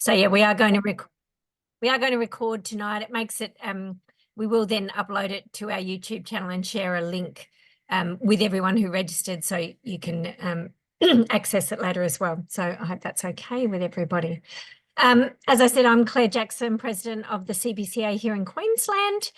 So yeah, we are going to record tonight. It makes it we will then upload it to our YouTube channel and share a link with everyone who registered, so you can access it later as well. So I hope that's okay with everybody. As I said, I'm Claire Jackson, President of the CBCA here in Queensland.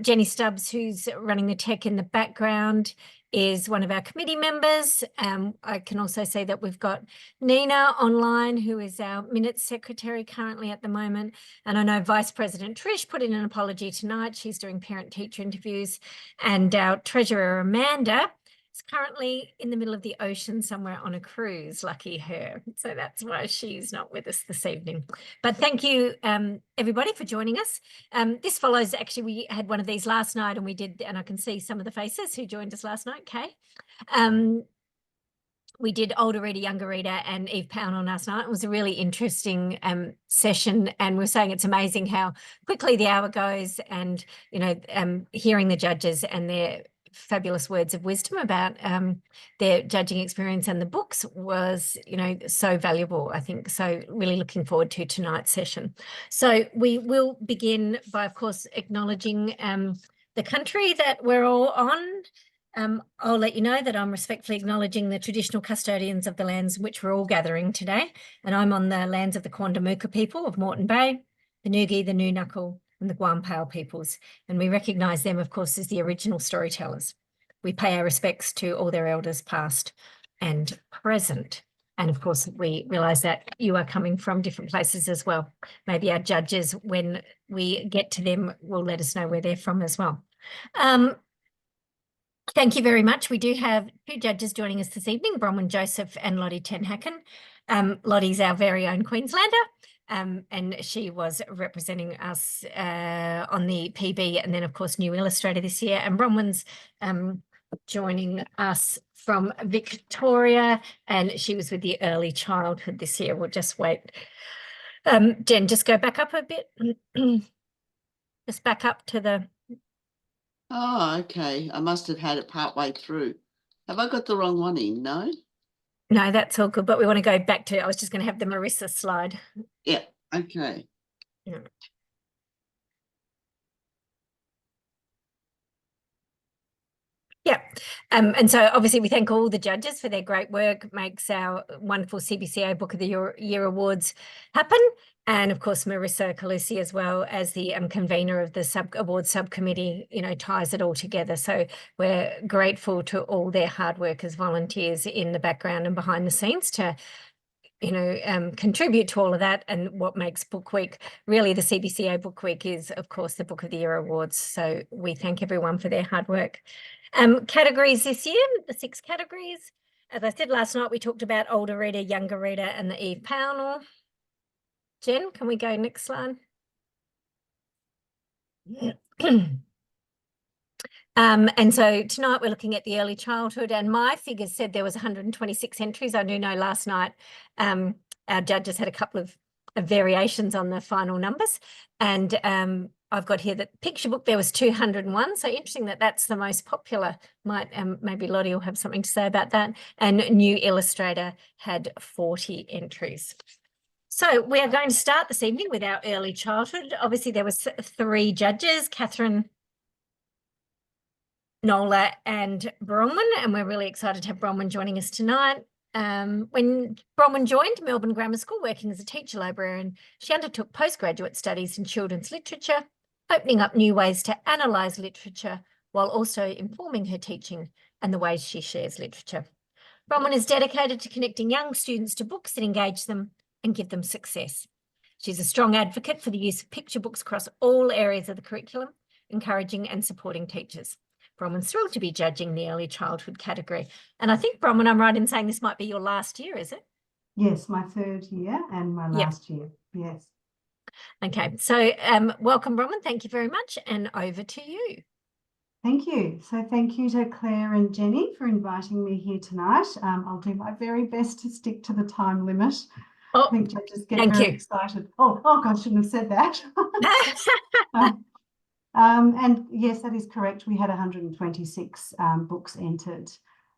Jenny Stubbs, who's running the tech in the background, is one of our committee members. I can also say that we've got Nina online, who is our minutes secretary currently at the moment. And I know Vice President Trish put in an apology tonight. She's doing parent-teacher interviews. And our treasurer, Amanda, is currently in the middle of the ocean somewhere on a cruise, lucky her. So that's why she's not with us this evening. But thank you, everybody, for joining us. This follows, actually, we had one of these last night and we did, and I can see some of the faces who joined us last night, Kay. We did Older Reader, Younger Reader and Eve Pownell last night. It was a really interesting session, and we're saying it's amazing how quickly the hour goes, and, you know, hearing the judges and their fabulous words of wisdom about their judging experience and the books was, you know, so valuable, I think. So really looking forward to tonight's session. So we will begin by, of course, acknowledging the country that we're all on. I'll let you know that I'm respectfully acknowledging the traditional custodians of the lands in which we're all gathering today. And I'm on the lands of the Quandamooka people of Moreton Bay, the Noogie, the Noonuccal, and the Guampale peoples, and we recognise them, of course, as the original storytellers. We pay our respects to all their elders, past and present. And of course, we realise that you are coming from different places as well. Maybe our judges, when we get to them, will let us know where they're from as well. Thank you very much. We do have two judges joining us this evening, Bronwyn Joseph and Lotte Tenhaken. Lottie's our very own Queenslander. And she was representing us on the PB and then, of course, New Illustrator this year. And Bronwyn's joining us from Victoria, and she was with the Early Childhood this year. We'll just wait. Jen, just go back up a bit. Just back up to the... Oh, okay. I must have had it partway through. Have I got the wrong one in? No? No, that's all good, but we want to go back to, I was just going to have the Marissa slide. Yeah, okay. Yeah. Yeah, and so obviously we thank all the judges for their great work, makes our wonderful CBCA Book of the Year Awards happen. And of course, Marissa Calusi, as well as the convener of the awards subcommittee, you know, ties it all together. So we're grateful to all their hard work as volunteers in the background and behind the scenes to, you know, contribute to all of that. And what makes Book Week, really the CBCA Book Week, is, of course, the Book of the Year Awards. So we thank everyone for their hard work. Categories this year, the 6 categories. As I said last night, we talked about Older Reader, Younger Reader and the Eve Pownell. Jen, can we go next slide? And so tonight we're looking at the early childhood, and my figures said there was 126 entries. I do know last night our judges had a couple of variations on the final numbers, and I've got here that picture book there was 201. So interesting that that's the most popular. Might maybe Lotte will have something to say about that. And New Illustrator had 40 entries. So we are going to start this evening with our early childhood. Obviously, there was 3 judges, Catherine, Nola and Bronwyn, and we're really excited to have Bronwyn joining us tonight. When Bronwyn joined Melbourne Grammar School working as a teacher librarian, she undertook postgraduate studies in children's literature, opening up new ways to analyse literature while also informing her teaching and the ways she shares literature. Bronwyn is dedicated to connecting young students to books that engage them and give them success. She's a strong advocate for the use of picture books across all areas of the curriculum, encouraging and supporting teachers. Bronwyn's thrilled to be judging the early childhood category. And I think, Bronwyn, I'm right in saying this might be your last year, is it? Yes, my 3rd year and my last year, yes. Okay, so welcome, Bronwyn. Thank you very much, and over to you. Thank you. So thank you to Claire and Jenny for inviting me here tonight. I'll do my very best to stick to the time limit. Oh, I think judges get very excited. Oh gosh, I shouldn't have said that. And yes, that is correct. We had 126 books entered.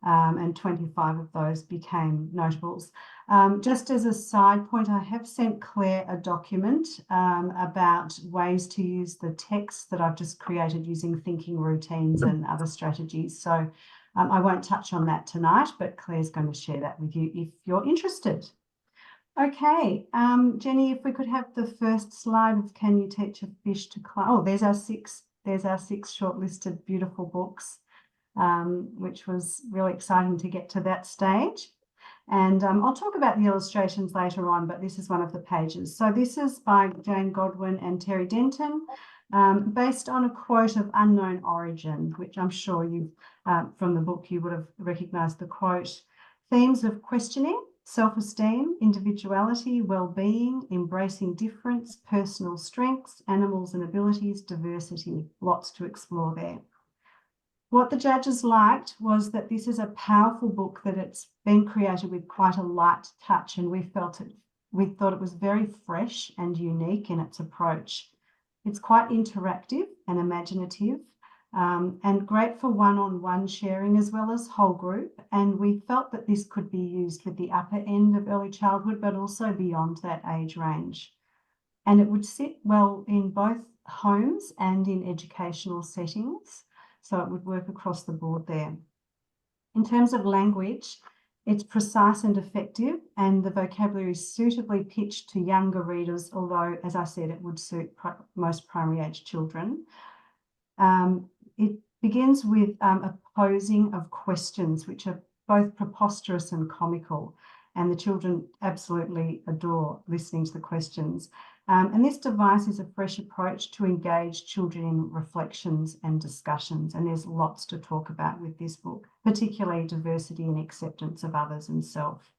and 25 of those became notables. Just as a side point, I have sent Claire a document about ways to use the text that I've just created using thinking routines and other strategies. So I won't touch on that tonight, but Claire's going to share that with you if you're interested. Okay, Jenny, if we could have the first slide of Can You Teach a Fish to Climb? Oh, there's our six shortlisted beautiful books, which was really exciting to get to that stage. And I'll talk about the illustrations later on, but this is one of the pages. So this is by Jane Godwin and Terry Denton, based on a quote of unknown origin, which I'm sure you, from the book, you would have recognised the quote. Themes of questioning, self-esteem, individuality, well-being, embracing difference, personal strengths, animals and abilities, diversity. Lots to explore there. What the judges liked was that this is a powerful book, that it's been created with quite a light touch, and we thought it was very fresh and unique in its approach. It's quite interactive and imaginative, and great for one-on-one sharing as well as whole group. And we felt that this could be used with the upper end of early childhood, but also beyond that age range. And it would sit well in both homes and in educational settings. So it would work across the board there. In terms of language, it's precise and effective, and the vocabulary is suitably pitched to younger readers, although, as I said, it would suit most primary age children. It begins with a posing of questions, which are both preposterous and comical, and the children absolutely adore listening to the questions. And this device is a fresh approach to engage children in reflections and discussions, and there's lots to talk about with this book, particularly diversity and acceptance of others and self.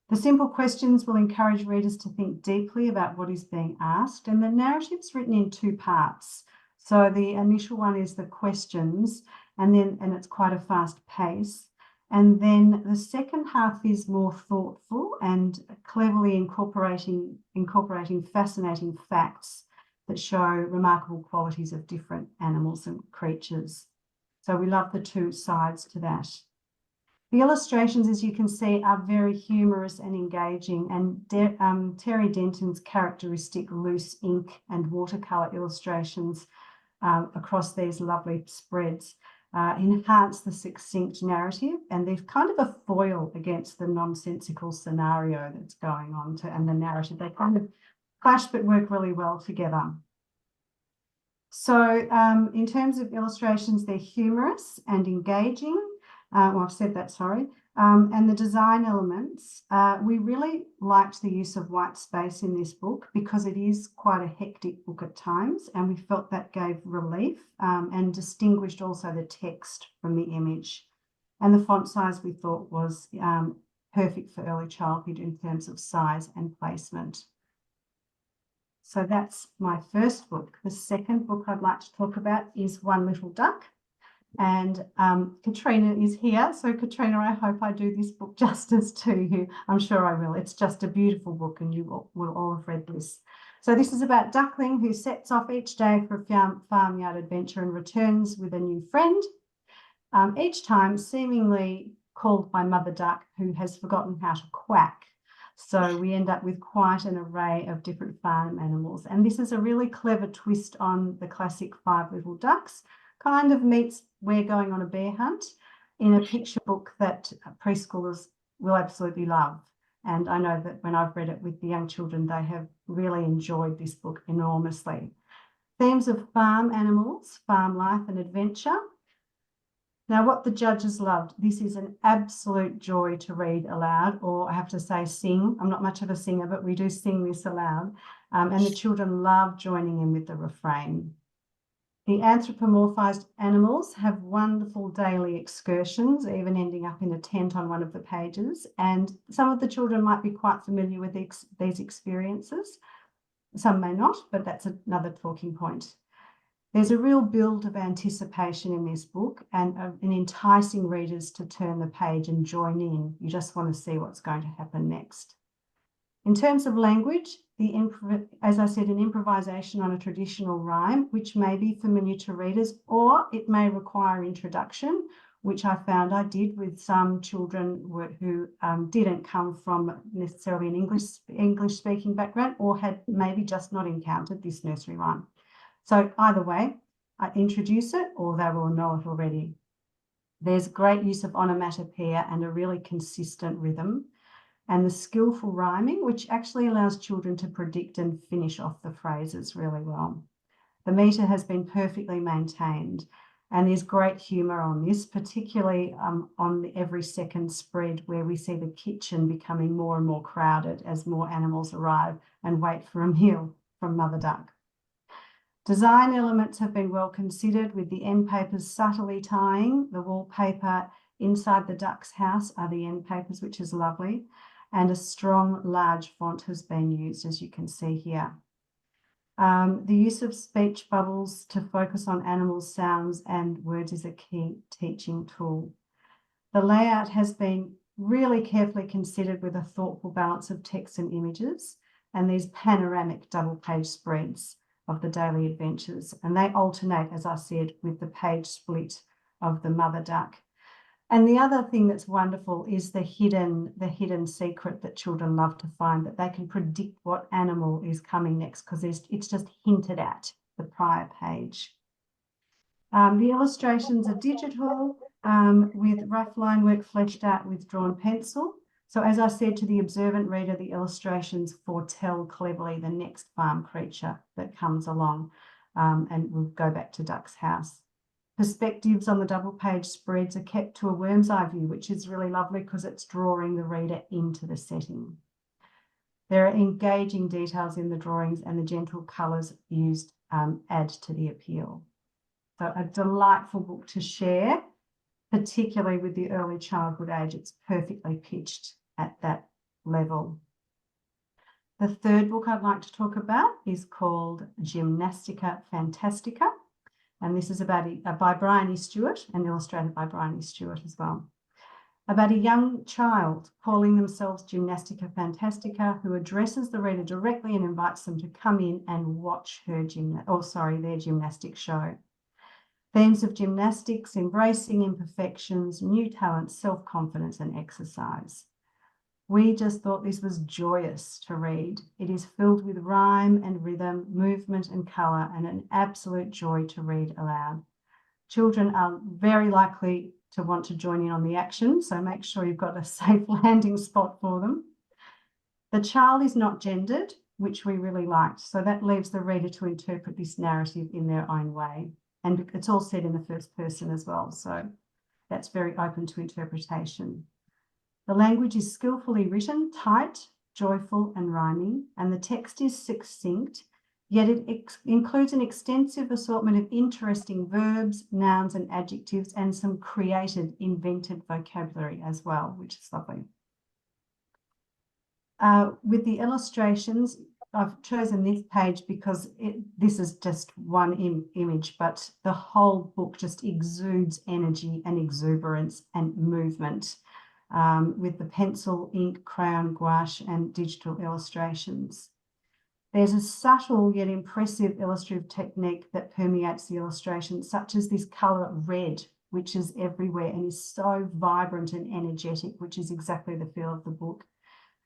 The simple questions will encourage readers to think deeply about what is being asked, and the narrative's written in two parts. So the initial one is the questions, and it's quite a fast pace. And then the second half is more thoughtful and cleverly incorporating fascinating facts that show remarkable qualities of different animals and creatures. So we love the two sides to that. The illustrations, as you can see, are very humorous and engaging, and Terry Denton's characteristic loose ink and watercolour illustrations across these lovely spreads enhance the succinct narrative, and they're kind of a foil against the nonsensical scenario that's going on and the narrative. They kind of clash but work really well together. So in terms of illustrations, they're humorous and engaging. Well, I've said that, sorry. And the design elements, we really liked the use of white space in this book because it is quite a hectic book at times, and we felt that gave relief and distinguished also the text from the image. And the font size we thought was perfect for early childhood in terms of size and placement. So that's my first book. The second book I'd like to talk about is One Little Duck. And Katrina is here. So Katrina, I hope I do this book justice to you. I'm sure I will. It's just a beautiful book, and you will all have read this. So this is about Duckling, who sets off each day for a farmyard adventure and returns with a new friend, each time seemingly called by Mother Duck, who has forgotten how to quack. So we end up with quite an array of different farm animals. And this is a really clever twist on the classic Five Little Ducks. Kind of meets We're Going on a Bear Hunt in a picture book that preschoolers will absolutely love. And I know that when I've read it with the young children, they have really enjoyed this book enormously. Themes of farm animals, farm life and adventure. Now, what the judges loved, this is an absolute joy to read aloud, or I have to say sing. I'm not much of a singer, but we do sing this aloud. And the children love joining in with the refrain. The anthropomorphized animals have wonderful daily excursions, even ending up in a tent on one of the pages. And some of the children might be quite familiar with these experiences. Some may not, but that's another talking point. There's a real build of anticipation in this book and enticing readers to turn the page and join in. You just want to see what's going to happen next. In terms of language, as I said, an improvisation on a traditional rhyme, which may be familiar to readers, or it may require introduction, which I found I did with some children who didn't come from necessarily an English speaking background or had maybe just not encountered this nursery rhyme. So either way, I introduce it or they will know it already. There's great use of onomatopoeia and a really consistent rhythm, and the skillful rhyming, which actually allows children to predict and finish off the phrases really well. The metre has been perfectly maintained, and there's great humour on this, particularly on the every second spread where we see the kitchen becoming more and more crowded as more animals arrive and wait for a meal from Mother Duck. Design elements have been well considered, with the end papers subtly tying. The wallpaper inside the duck's house are the end papers, which is lovely, and a strong large font has been used, as you can see here. The use of speech bubbles to focus on animals, sounds and words is a key teaching tool. The layout has been really carefully considered with a thoughtful balance of text and images, and these panoramic double page spreads of the daily adventures, and they alternate, as I said, with the page split of the Mother Duck. And the other thing that's wonderful is the hidden secret that children love to find, that they can predict what animal is coming next because it's just hinted at the prior page. The illustrations are digital with rough line work fleshed out with drawn pencil. So as I said to the observant reader, the illustrations foretell cleverly the next farm creature that comes along, and we'll go back to Duck's house. Perspectives on the double page spreads are kept to a worm's eye view, which is really lovely because it's drawing the reader into the setting. There are engaging details in the drawings, and the gentle colours used add to the appeal. So a delightful book to share, particularly with the early childhood age. It's perfectly pitched at that level. The third book I'd like to talk about is called Gymnastica Fantastica, and this is about by Bronwyn Stewart and illustrated by Bronwyn Stewart as well. About a young child calling themselves Gymnastica Fantastica, who addresses the reader directly and invites them to come in and watch their gymnastic show. Themes of gymnastics, embracing imperfections, new talents, self-confidence and exercise. We just thought this was joyous to read. It is filled with rhyme and rhythm, movement and colour, and an absolute joy to read aloud. Children are very likely to want to join in on the action, so make sure you've got a safe landing spot for them. The child is not gendered, which we really liked, so that leaves the reader to interpret this narrative in their own way. And it's all said in the first person as well, so that's very open to interpretation. The language is skillfully written, tight, joyful and rhyming, and the text is succinct, yet it includes an extensive assortment of interesting verbs, nouns and adjectives, and some created, invented vocabulary as well, which is lovely. With the illustrations, I've chosen this page because this is just one image, but the whole book just exudes energy and exuberance and movement with the pencil, ink, crayon, gouache and digital illustrations. There's a subtle yet impressive illustrative technique that permeates the illustrations, such as this colour red, which is everywhere and is so vibrant and energetic, which is exactly the feel of the book.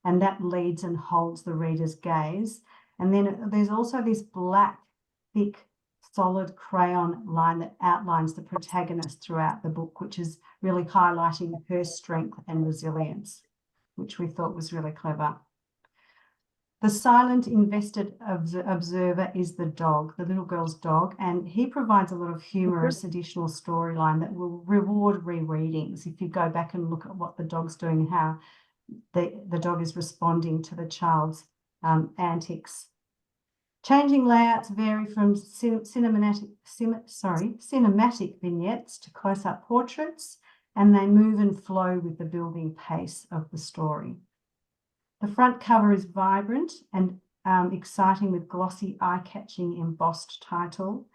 And that leads and holds the reader's gaze. And then there's also this black, thick, solid crayon line that outlines the protagonist throughout the book, which is really highlighting her strength and resilience, which we thought was really clever. The silent invested observer is the dog, the little girl's dog, and he provides a lot of humorous additional storyline that will reward rereadings if you go back and look at what the dog's doing and how the dog is responding to the child's antics. Changing layouts vary from cinematic vignettes to close-up portraits, and they move and flow with the building pace of the story. The front cover is vibrant and exciting with glossy, eye-catching embossed title,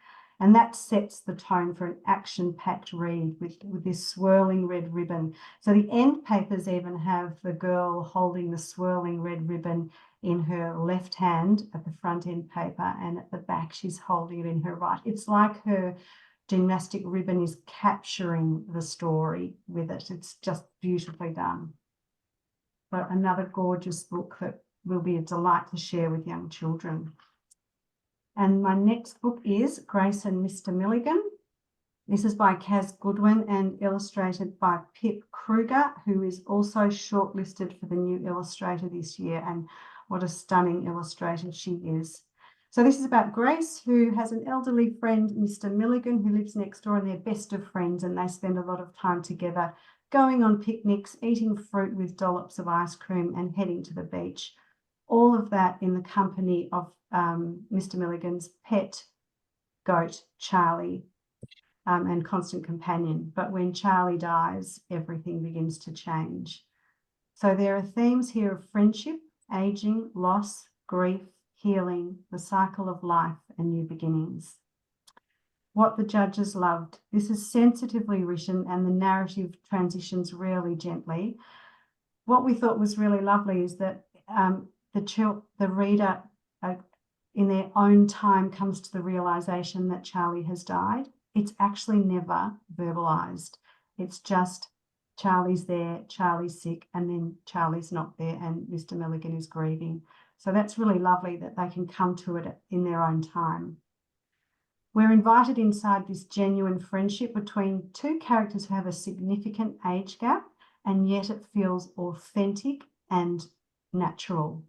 and that sets the tone for an action-packed read with this swirling red ribbon. So the end papers even have the girl holding the swirling red ribbon in her left hand at the front end paper, and at the back she's holding it in her right. It's like her gymnastic ribbon is capturing the story with it. It's just beautifully done. But another gorgeous book that will be a delight to share with young children. And my next book is Grace and Mr. Milligan. This is by Kaz Goodwin and illustrated by Pip Kruger, who is also shortlisted for the New Illustrator this year. And what a stunning illustrator she is. So this is about Grace, who has an elderly friend, Mr. Milligan, who lives next door, and they're best of friends, and they spend a lot of time together going on picnics, eating fruit with dollops of ice cream and heading to the beach. All of that in the company of Mr. Milligan's pet goat, Charlie, and constant companion. But when Charlie dies, everything begins to change. So there are themes here of friendship, aging, loss, grief, healing, the cycle of life, and new beginnings. What the judges loved. This is sensitively written and the narrative transitions really gently. What we thought was really lovely is that the reader in their own time comes to the realization that Charlie has died. It's actually never verbalized. It's just Charlie's there, Charlie's sick, and then Charlie's not there and Mr. Milligan is grieving. So that's really lovely that they can come to it in their own time. We're invited inside this genuine friendship between two characters who have a significant age gap, and yet it feels authentic and natural.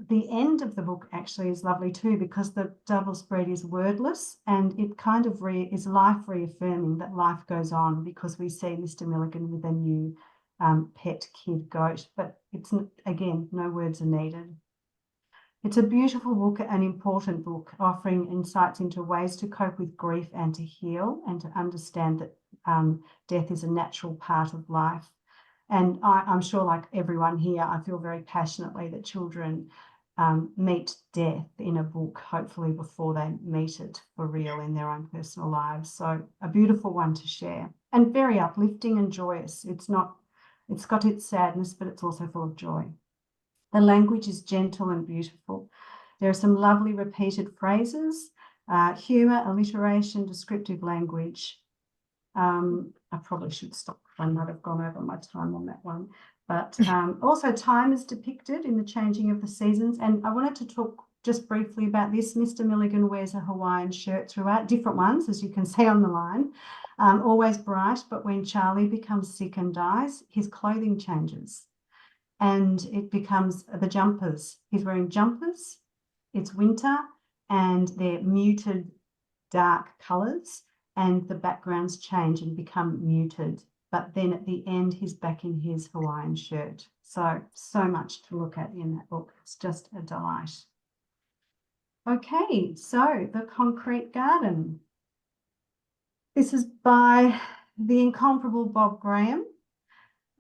The end of the book actually is lovely too, because the double spread is wordless, and it kind of is life reaffirming that life goes on, because we see Mr. Milligan with a new pet kid goat, but it's, again, no words are needed. It's a beautiful book, an important book, offering insights into ways to cope with grief and to heal, and to understand that death is a natural part of life. And I'm sure, like everyone here, I feel very passionately that children meet death in a book, hopefully before they meet it for real in their own personal lives. So a beautiful one to share, and very uplifting and joyous. It's got its sadness, but it's also full of joy. The language is gentle and beautiful. There are some lovely repeated phrases, humour, alliteration, descriptive language. I probably should stop. I might have gone over my time on that one. But also time is depicted in the changing of the seasons. And I wanted to talk just briefly about this. Mr. Milligan wears a Hawaiian shirt throughout, different ones, as you can see on the line, always bright. But when Charlie becomes sick and dies, his clothing changes. And it becomes the jumpers. He's wearing jumpers. It's winter and they're muted dark colours, and the backgrounds change and become muted. But then at the end, he's back in his Hawaiian shirt. So much to look at in that book. It's just a delight. Okay, so The Concrete Garden. This is by the incomparable Bob Graham.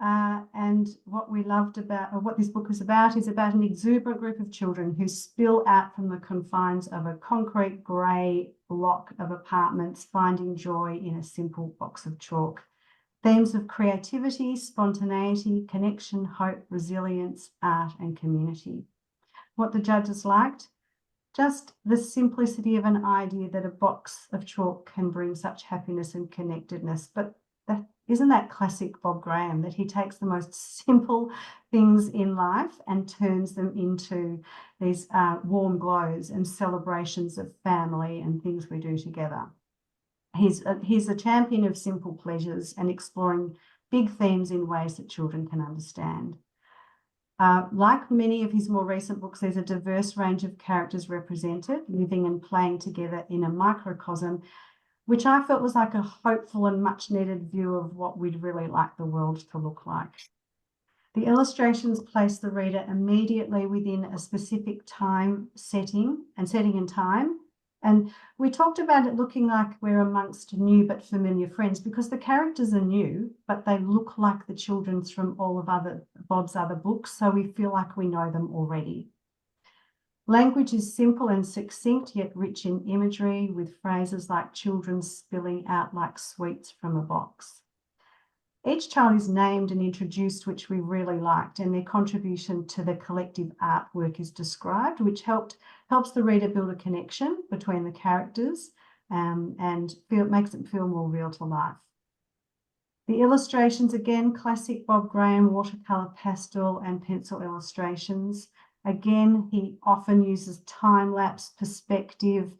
And what we loved about, or what this book is about an exuberant group of children who spill out from the confines of a concrete grey block of apartments, finding joy in a simple box of chalk. Themes of creativity, spontaneity, connection, hope, resilience, art, and community. What the judges liked? Just the simplicity of an idea that a box of chalk can bring such happiness and connectedness. But isn't that classic Bob Graham, that he takes the most simple things in life and turns them into these warm glows and celebrations of family and things we do together. He's a champion of simple pleasures and exploring big themes in ways that children can understand. Like many of his more recent books, there's a diverse range of characters represented, living and playing together in a microcosm, which I felt was like a hopeful and much needed view of what we'd really like the world to look like. The illustrations place the reader immediately within a specific setting and time. And we talked about it looking like we're amongst new but familiar friends, because the characters are new, but they look like the children from all of Bob's other books, so we feel like we know them already. Language is simple and succinct, yet rich in imagery, with phrases like children spilling out like sweets from a box. Each child is named and introduced, which we really liked, and their contribution to the collective artwork is described, which helps the reader build a connection between the characters and makes it feel more real to life. The illustrations, again, classic Bob Graham, watercolour, pastel and pencil illustrations. Again, he often uses time-lapse perspective,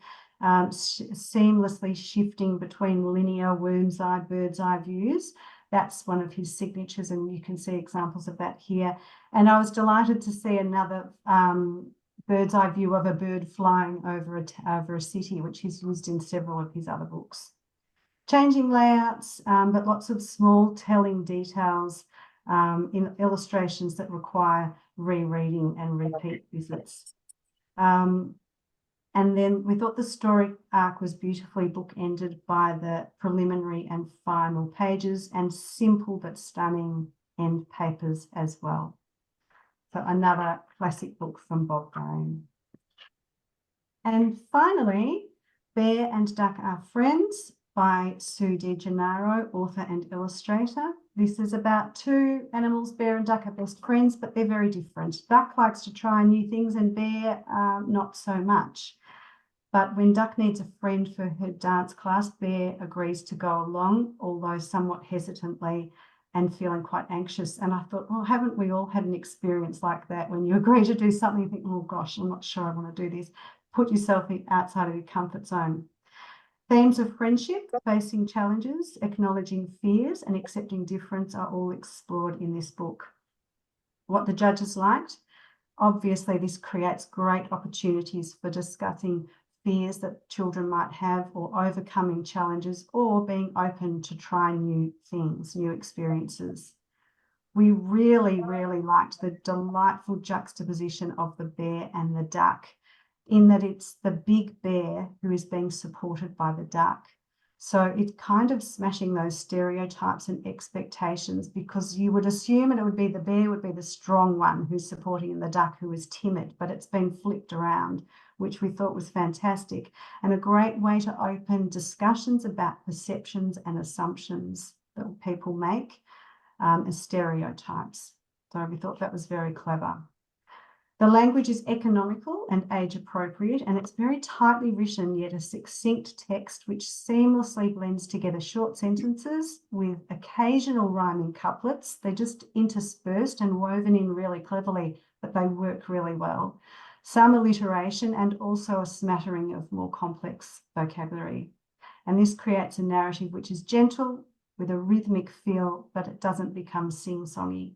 seamlessly shifting between linear, worm's eye, bird's eye views. That's one of his signatures, and you can see examples of that here. And I was delighted to see another bird's eye view of a bird flying over a city, which he's used in several of his other books. Changing layouts, but lots of small telling details in illustrations that require rereading and repeat visits. And then we thought the story arc was beautifully bookended by the preliminary and final pages and simple but stunning end papers as well. So another classic book from Bob Graham. And finally, Bear and Duck Are Friends by Sue DeGennaro, author and illustrator. This is about two animals, bear and duck are best friends, but they're very different. Duck likes to try new things and bear not so much. But when Duck needs a friend for her dance class, Bear agrees to go along, although somewhat hesitantly and feeling quite anxious. And I thought, well, haven't we all had an experience like that when you agree to do something, you think, oh gosh, I'm not sure I want to do this. Put yourself outside of your comfort zone. Themes of friendship, facing challenges, acknowledging fears and accepting difference are all explored in this book. What the judges liked, obviously this creates great opportunities for discussing fears that children might have or overcoming challenges or being open to try new things, new experiences. We really, really liked the delightful juxtaposition of the bear and the duck, in that it's the big bear who is being supported by the duck. So it's kind of smashing those stereotypes and expectations, because you would assume it would be the bear would be the strong one who's supporting the duck who is timid, but it's been flipped around, which we thought was fantastic and a great way to open discussions about perceptions and assumptions that people make as stereotypes. So we thought that was very clever. The language is economical and age appropriate, and it's very tightly written, yet a succinct text which seamlessly blends together short sentences with occasional rhyming couplets. They're just interspersed and woven in really cleverly, but they work really well. Some alliteration and also a smattering of more complex vocabulary. And this creates a narrative which is gentle with a rhythmic feel, but it doesn't become sing-songy.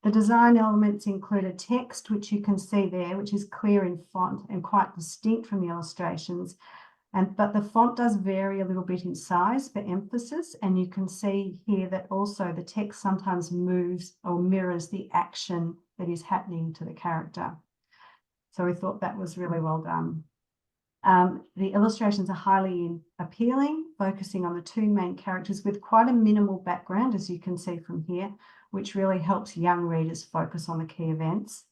The design elements include a text, which you can see there, which is clear in font and quite distinct from the illustrations. But the font does vary a little bit in size for emphasis. And you can see here that also the text sometimes moves or mirrors the action that is happening to the character. So we thought that was really well done. The illustrations are highly appealing, focusing on the two main characters with quite a minimal background, as you can see from here, which really helps young readers focus on the key events.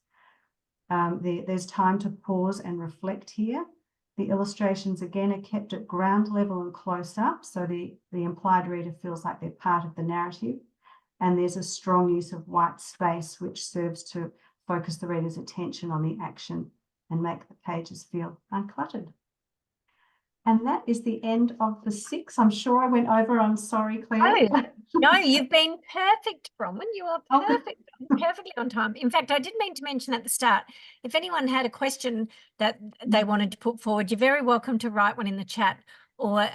There's time to pause and reflect here. The illustrations, again, are kept at ground level and close up, so the implied reader feels like they're part of the narrative. And there's a strong use of white space, which serves to focus the reader's attention on the action and make the pages feel uncluttered. And that is the end of the 6. I'm sure I went over. I'm sorry, Claire. Oh, no, you've been perfect, Bronwyn. You are perfect, perfectly on time. In fact, I did mean to mention at the start, if anyone had a question that they wanted to put forward, you're very welcome to write one in the chat, or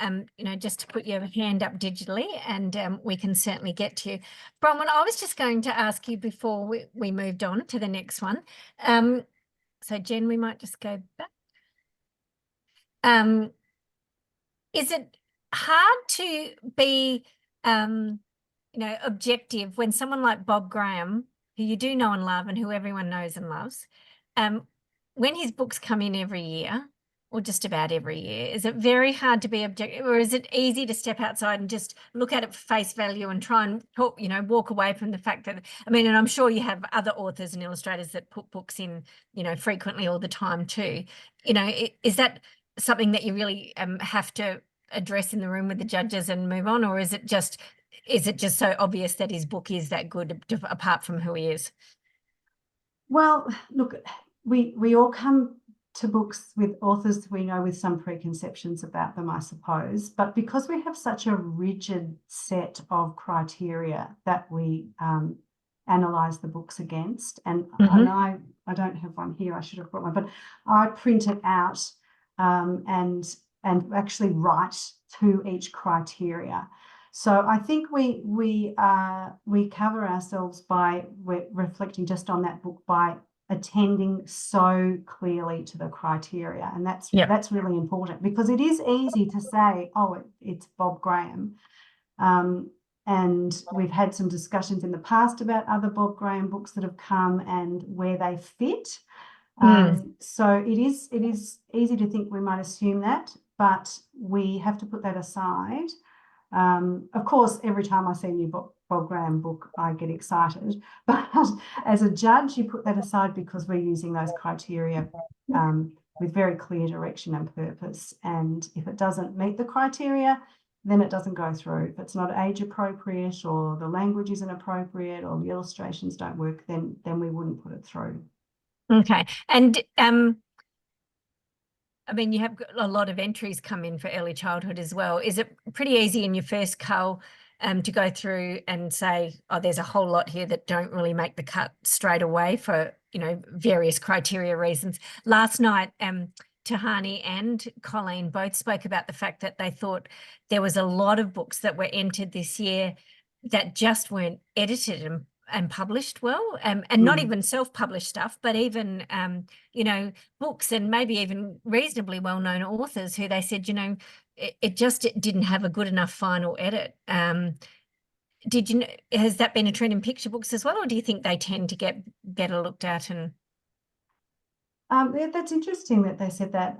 just to put your hand up digitally, and we can certainly get to you. Bronwyn, I was just going to ask you before we moved on to the next one. So Jen, we might just go back. Is it hard to be, objective when someone like Bob Graham, who you do know and love and who everyone knows and loves, when his books come in every year, or just about every year, is it very hard to be objective, or is it easy to step outside and just look at it for face value and try and talk, walk away from the fact that, and I'm sure you have other authors and illustrators that put books in, frequently all the time too. Is that something that you really have to address in the room with the judges and move on, or is it just is it just so obvious that his book is that good apart from who he is? Well, look, we all come to books with authors we know with some preconceptions about them, I suppose. But because we have such a rigid set of criteria that we analyse the books against, and I don't have one here, I should have brought one, but I print it out and actually write to each criteria. So I think we cover ourselves by reflecting just on that book by attending so clearly to the criteria, and that's really important, because it is easy to say, oh, it's Bob Graham, and we've had some discussions in the past about other Bob Graham books that have come and where they fit. So it is easy to think we might assume that, but we have to put that aside. Of course, every time I see a new Bob Graham book, I get excited. But as a judge, you put that aside because we're using those criteria with very clear direction and purpose. And if it doesn't meet the criteria, then it doesn't go through. If it's not age appropriate, or the language isn't appropriate, or the illustrations don't work, then we wouldn't put it through. Okay. And I mean, you have a lot of entries come in for early childhood as well. Is it pretty easy in your first cull to go through and say, oh, there's a whole lot here that don't really make the cut straight away for, you know, various criteria reasons? Last night, Tahani and Colleen both spoke about the fact that they thought there was a lot of books that were entered this year that just weren't edited and published well, and not even self-published stuff, but even, you know, books and maybe even reasonably well-known authors who they said, you know, it didn't have a good enough final edit. Has that been a trend in picture books as well, or do you think they tend to get better looked at? And yeah, that's interesting that they said that.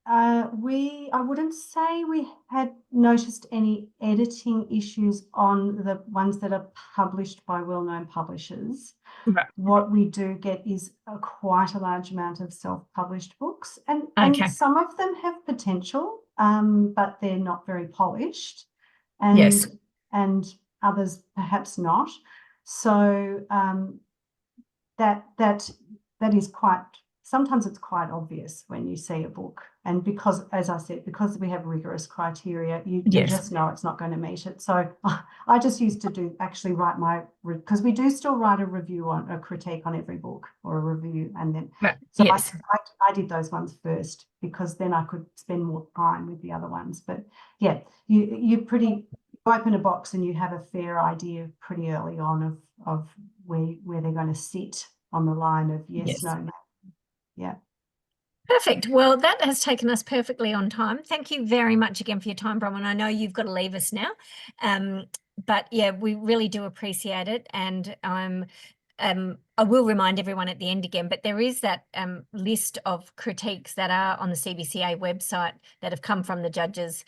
I wouldn't say we had noticed any editing issues on the ones that are published by well-known publishers. Right. What we do get is quite a large amount of self-published books, and some of them have potential, but they're not very polished, and others perhaps not. So that is quite. Sometimes it's quite obvious when you see a book, and because, as I said, because we have rigorous criteria, you just know it's not going to meet it. So I just used to write because we do still write a review on a critique on every book, or a review, and then I did those ones first, because then I could spend more time with the other ones. But yeah, you open a box and you have a fair idea pretty early on of where they're going to sit on the line of yes, no, no. Yeah. Perfect. Well, that has taken us perfectly on time. Thank you very much again for your time, Bronwyn. I know you've got to leave us now, but yeah, we really do appreciate it. And I will remind everyone at the end again, but there is that list of critiques that are on the CBCA website that have come from the judges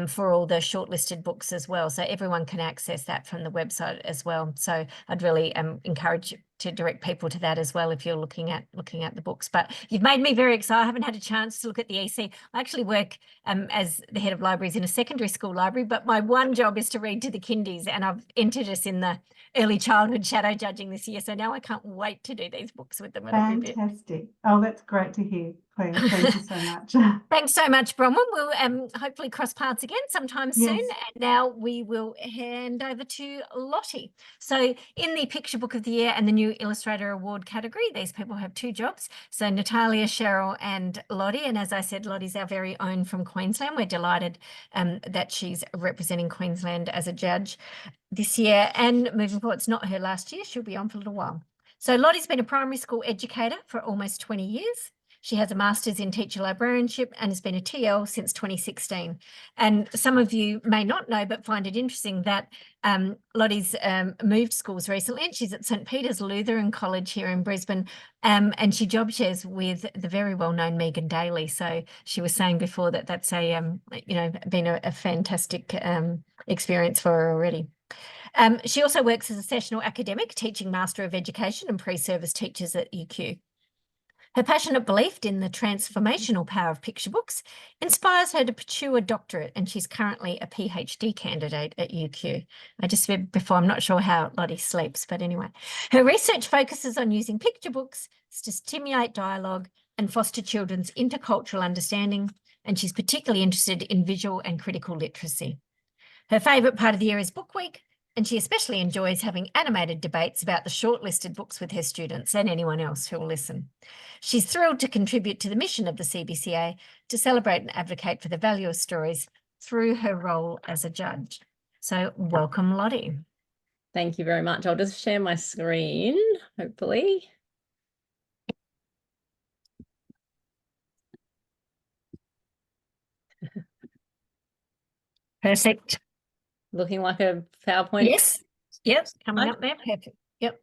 for all the shortlisted books as well. So everyone can access that from the website as well. So I'd really encourage you to direct people to that as well if you're looking at the books. But you've made me very excited. I haven't had a chance to look at the EC. I actually work as the head of libraries in a secondary school library, but my one job is to read to the kindies, and I've entered us in the early childhood shadow judging this year. So now I can't wait to do these books with them. Fantastic. Oh, that's great to hear, Claire. Thank you so much. Thanks so much, Bronwyn. We'll hopefully cross paths again sometime soon. And now we will hand over to Lotte. So in the Picture Book of the Year and the New Illustrator Award category, these people have two jobs. So Natalia, Cheryl and Lotte. And as I said, Lotte's our very own from Queensland. We're delighted that she's representing Queensland as a judge this year. And moving forward, it's not her last year. She'll be on for a little while. So Lotte's been a primary school educator for almost 20 years. She has a master's in teacher librarianship and has been a TL since 2016. And some of you may not know, but find it interesting that Lotte's moved schools recently, and she's at St. Peter's Lutheran College here in Brisbane, and she job shares with the very well-known Megan Daly. So she was saying before that that's been a fantastic experience for her already. She also works as a sessional academic, teaching Master of Education and pre-service teachers at UQ. Her passionate belief in the transformational power of picture books inspires her to pursue a doctorate, and she's currently a PhD candidate at UQ. I just said before, I'm not sure how Lotte sleeps, but anyway. Her research focuses on using picture books to stimulate dialogue and foster children's intercultural understanding, and she's particularly interested in visual and critical literacy. Her favourite part of the year is Book Week, and she especially enjoys having animated debates about the shortlisted books with her students and anyone else who will listen. She's thrilled to contribute to the mission of the CBCA to celebrate and advocate for the value of stories through her role as a judge. So welcome, Lotte. Thank you very much. I'll just share my screen, hopefully. Perfect. Looking like a PowerPoint. Yes. Yep. Coming Hi. up there. Perfect. Yep.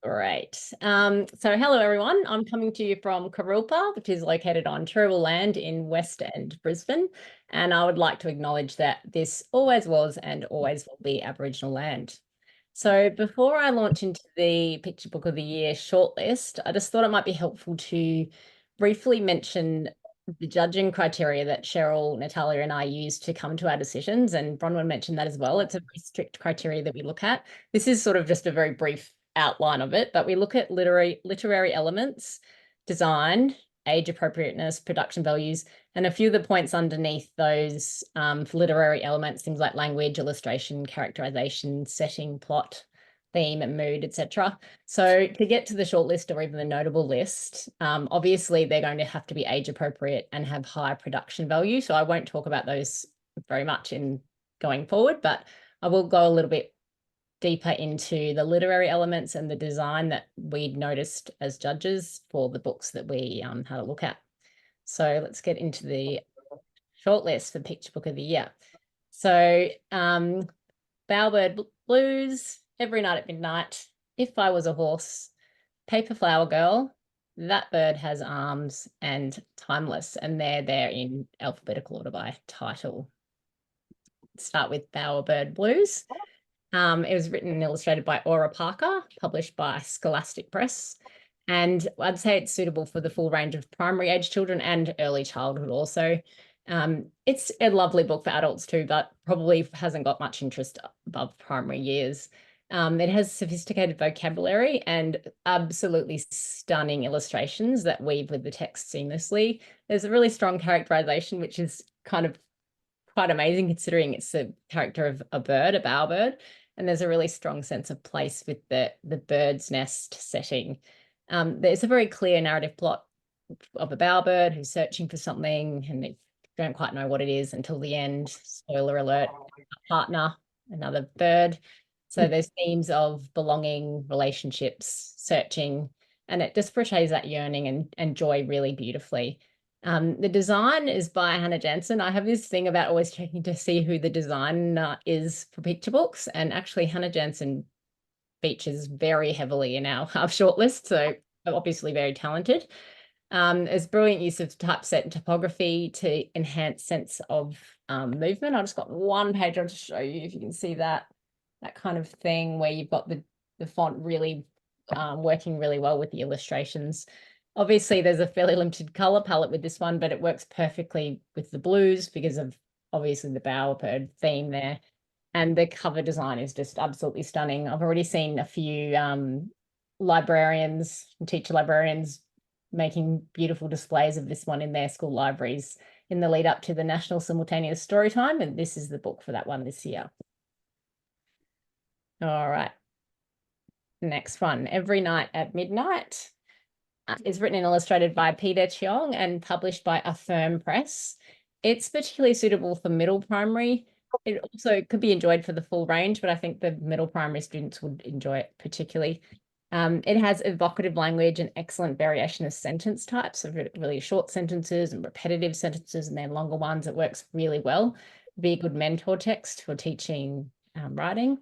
Great. So hello, everyone. I'm coming to you from Karilpa, which is located on Turrbal land in West End, Brisbane. And I would like to acknowledge that this always was and always will be Aboriginal land. So before I launch into the Picture Book of the Year shortlist, I just thought it might be helpful to briefly mention the judging criteria that Cheryl, Natalia and I use to come to our decisions. And Bronwyn mentioned that as well. It's a very strict criteria that we look at. This is sort of just a very brief outline of it, but we look at literary elements, design, age appropriateness, production values, and a few of the points underneath those for literary elements, things like language, illustration, characterization, setting, plot, theme and mood, etc. So to get to the short list or even the notable list, obviously they're going to have to be age appropriate and have high production value. So I won't talk about those very much in going forward, but I will go a little bit deeper into the literary elements and the design that we noticed as judges for the books that we had a look at. So let's get into the shortlist for Picture Book of the Year. So Bowerbird Blues, Every Night at Midnight, If I Was a Horse, Paper Flower Girl, That Bird Has Arms, and Timeless. And they're there in alphabetical order by title. Let's start with Bowerbird Blues. It was written and illustrated by Aura Parker, published by Scholastic Press. And I'd say it's suitable for the full range of primary age children and early childhood also. It's a lovely book for adults too, but probably hasn't got much interest above primary years. It has sophisticated vocabulary and absolutely stunning illustrations that weave with the text seamlessly. There's a really strong characterization, which is kind of quite amazing considering it's a character of a bird, a bowerbird, and there's a really strong sense of place with the bird's nest setting. There's a very clear narrative plot of a bowerbird who's searching for something and they don't quite know what it is until the end. Spoiler alert, a partner, another bird. So there's themes of belonging, relationships, searching, and it just portrays that yearning and joy really beautifully. The design is by Hannah Jansen. I have this thing about always checking to see who the designer is for picture books, and actually Hannah Jansen features very heavily in our shortlist, so obviously very talented. There's brilliant use of typeset and typography to enhance sense of movement. I've just got one page I'll just show you if you can see that kind of thing where you've got the font really working really well with the illustrations. Obviously, there's a fairly limited color palette with this one, but it works perfectly with the blues because of obviously the bowerbird theme there. And the cover design is just absolutely stunning. I've already seen a few librarians and teacher librarians making beautiful displays of this one in their school libraries in the lead up to the National Simultaneous Storytime. And this is the book for that one this year. All right. Next one, Every Night at Midnight. Is written and illustrated by Peter Cheong and published by Affirm Press. It's particularly suitable for middle primary. It also could be enjoyed for the full range, but I think the middle primary students would enjoy it particularly. It has evocative language and excellent variation of sentence types, so really short sentences and repetitive sentences and then longer ones. It works really well. Be a good mentor text for teaching writing.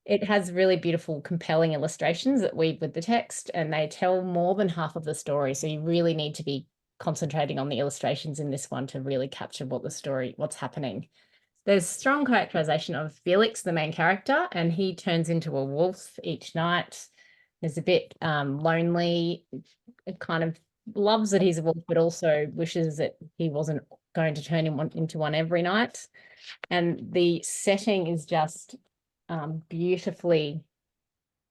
It has really beautiful, compelling illustrations that weave with the text, and they tell more than half of the story. So you really need to be concentrating on the illustrations in this one to really capture what's happening. There's strong characterization of Felix, the main character, and he turns into a wolf each night. There's a bit lonely, kind of loves that he's a wolf, but also wishes that he wasn't going to turn into one every night. And the setting is just beautifully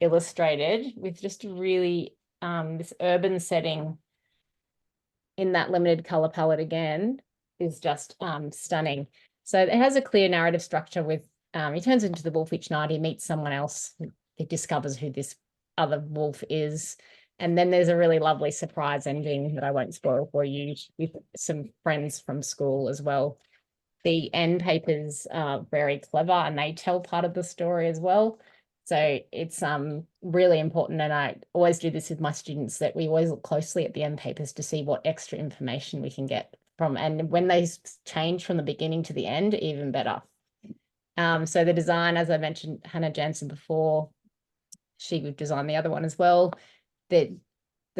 illustrated with just really this urban setting in that limited color palette again is just stunning. So it has a clear narrative structure with he turns into the wolf each night. He meets someone else. He discovers who this other wolf is. And then there's a really lovely surprise ending that I won't spoil for you with some friends from school as well. The end papers are very clever and they tell part of the story as well. So it's really important, and I always do this with my students, that we always look closely at the end papers to see what extra information we can get from, and when they change from the beginning to the end, even better. So the design, as I mentioned, Hannah Jansen before, she would design the other one as well. The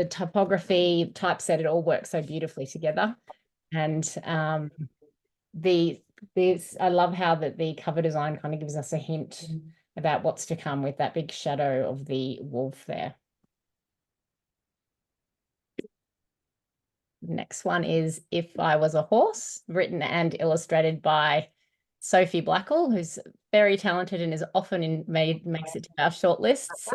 typography, typeset, it all works so beautifully together. And I love how that the cover design kind of gives us a hint about what's to come with that big shadow of the wolf there. Next one is If I Was a Horse, written and illustrated by Sophie Blackall, who's very talented and is often makes it to our shortlists.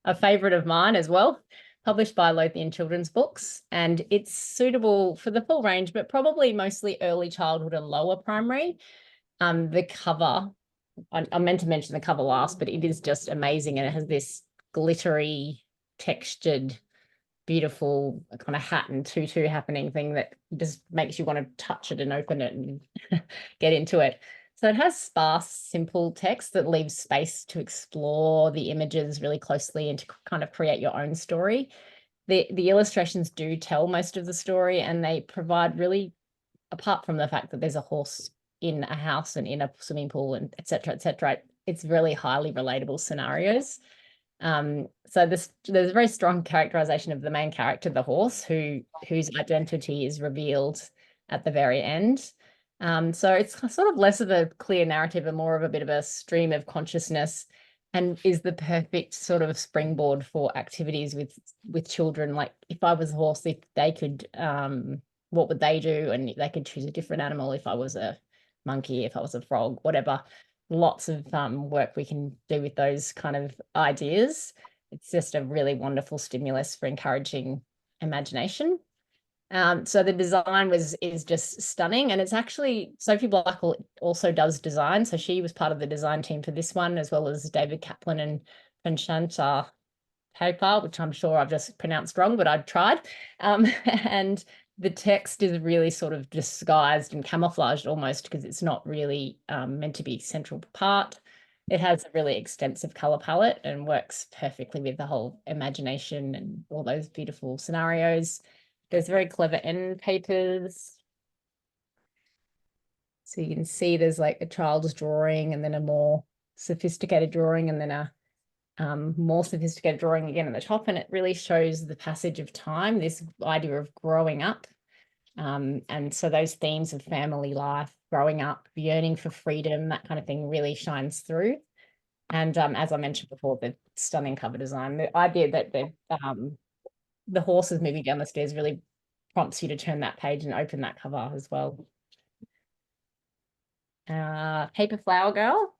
A favourite of mine as well, published by Lotte Children's Books, and it's suitable for the full range, but probably mostly early childhood and lower primary. The cover, I meant to mention the cover last, but it is just amazing, and it has this glittery, textured, beautiful kind of hat and tutu happening thing that just makes you want to touch it and open it and get into it. So it has sparse, simple text that leaves space to explore the images really closely and to kind of create your own story. The illustrations do tell most of the story, and they provide really, apart from the fact that there's a horse in a house and in a swimming pool and et cetera, it's really highly relatable scenarios. So there's a very strong characterization of the main character, the horse, whose identity is revealed at the very end. So it's sort of less of a clear narrative and more of a bit of a stream of consciousness, and is the perfect sort of springboard for activities with children. Like, if I was a horse, if they could, what would they do? And they could choose a different animal. If I was a monkey, if I was a frog, whatever. Lots of work we can do with those kind of ideas. It's just a really wonderful stimulus for encouraging imagination. So the design is just stunning, and it's actually Sophie Blackall also does design. So she was part of the design team for this one, as well as David Kaplan and Panchanta Paper, which I'm sure I've just pronounced wrong, but I've tried. And the text is really sort of disguised and camouflaged almost, because it's not really meant to be central part. It has a really extensive color palette and works perfectly with the whole imagination and all those beautiful scenarios. There's very clever end papers. So you can see there's like a child's drawing and then a more sophisticated drawing and then a more sophisticated drawing again at the top, and it really shows the passage of time, this idea of growing up. And so those themes of family life, growing up, yearning for freedom, that kind of thing really shines through. And as I mentioned before, the stunning cover design, the idea that the horse is moving down the stairs really prompts you to turn that page and open that cover as well. Paper Flower Girl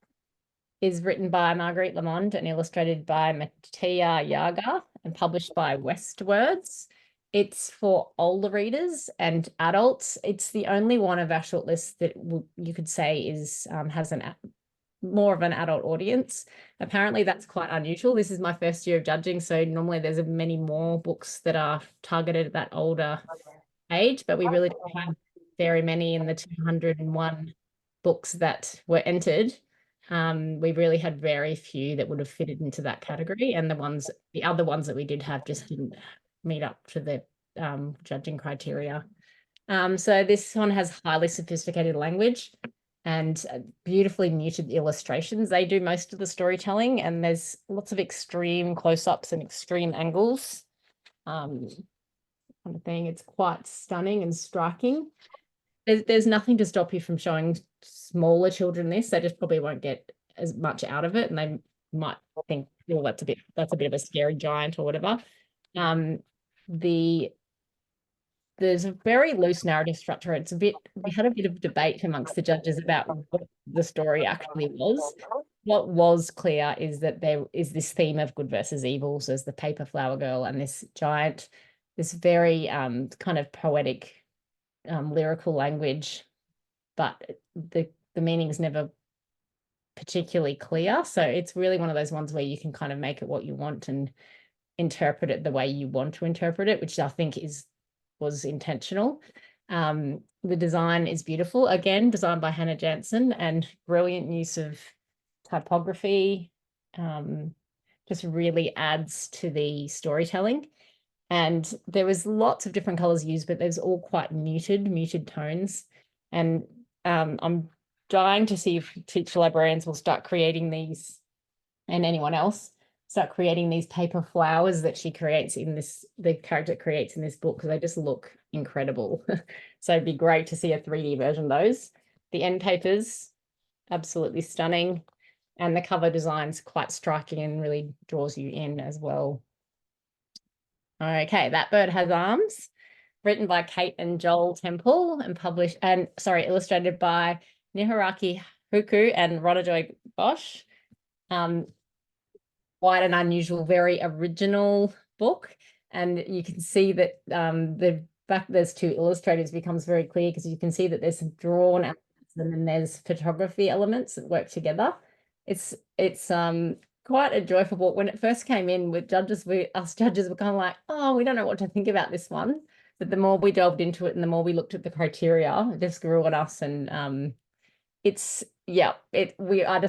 is written by Marguerite Lamond and illustrated by Mattia Yaga and published by Westwords. It's for older readers and adults. It's the only one of our shortlists that you could say is has more of an adult audience. Apparently that's quite unusual. This is my first year of judging, so normally there's many more books that are targeted at that older age, but we really don't have very many in the 201 books that were entered. We really had very few that would have fitted into that category, and the other ones that we did have just didn't meet up to the judging criteria. So this one has highly sophisticated language and beautifully muted illustrations. They do most of the storytelling, and there's lots of extreme close-ups and extreme angles. Kind of thing. It's quite stunning and striking. There's nothing to stop you from showing smaller children this. They just probably won't get as much out of it, and they might think, well, that's a bit of a scary giant or whatever. The there's a very loose narrative structure. It's we had a bit of debate amongst the judges about what the story actually was. What was clear is that there is this theme of good versus evil. So there's the paper flower girl and this giant, this very kind of poetic, lyrical language, but the meaning is never particularly clear. So it's really one of those ones where you can kind of make it what you want and interpret it the way you want to interpret it, which I think was intentional. The design is beautiful, again, designed by Hannah Jansen, and brilliant use of typography, just really adds to the storytelling. And there was lots of different colors used, but there's all quite muted tones. And I'm dying to see if teacher librarians will start creating these, and anyone else start creating these paper flowers that she creates in this, the character creates in this book, because they just look incredible. So it'd be great to see a 3D version of those. The end papers, absolutely stunning. And the cover design's quite striking and really draws you in as well. Okay, That Bird Has Arms, written by Kate and Joel Temple and illustrated by Niharaki Huku and Ronajoy Bosch. Quite an unusual, very original book. And you can see that the fact there's two illustrators becomes very clear, because you can see that there's some drawn elements and then there's photography elements that work together. It's quite a joyful book. When it first came in with judges, us judges were kind of like, oh, we don't know what to think about this one. But the more we delved into it and the more we looked at the criteria, it just grew on us. And I just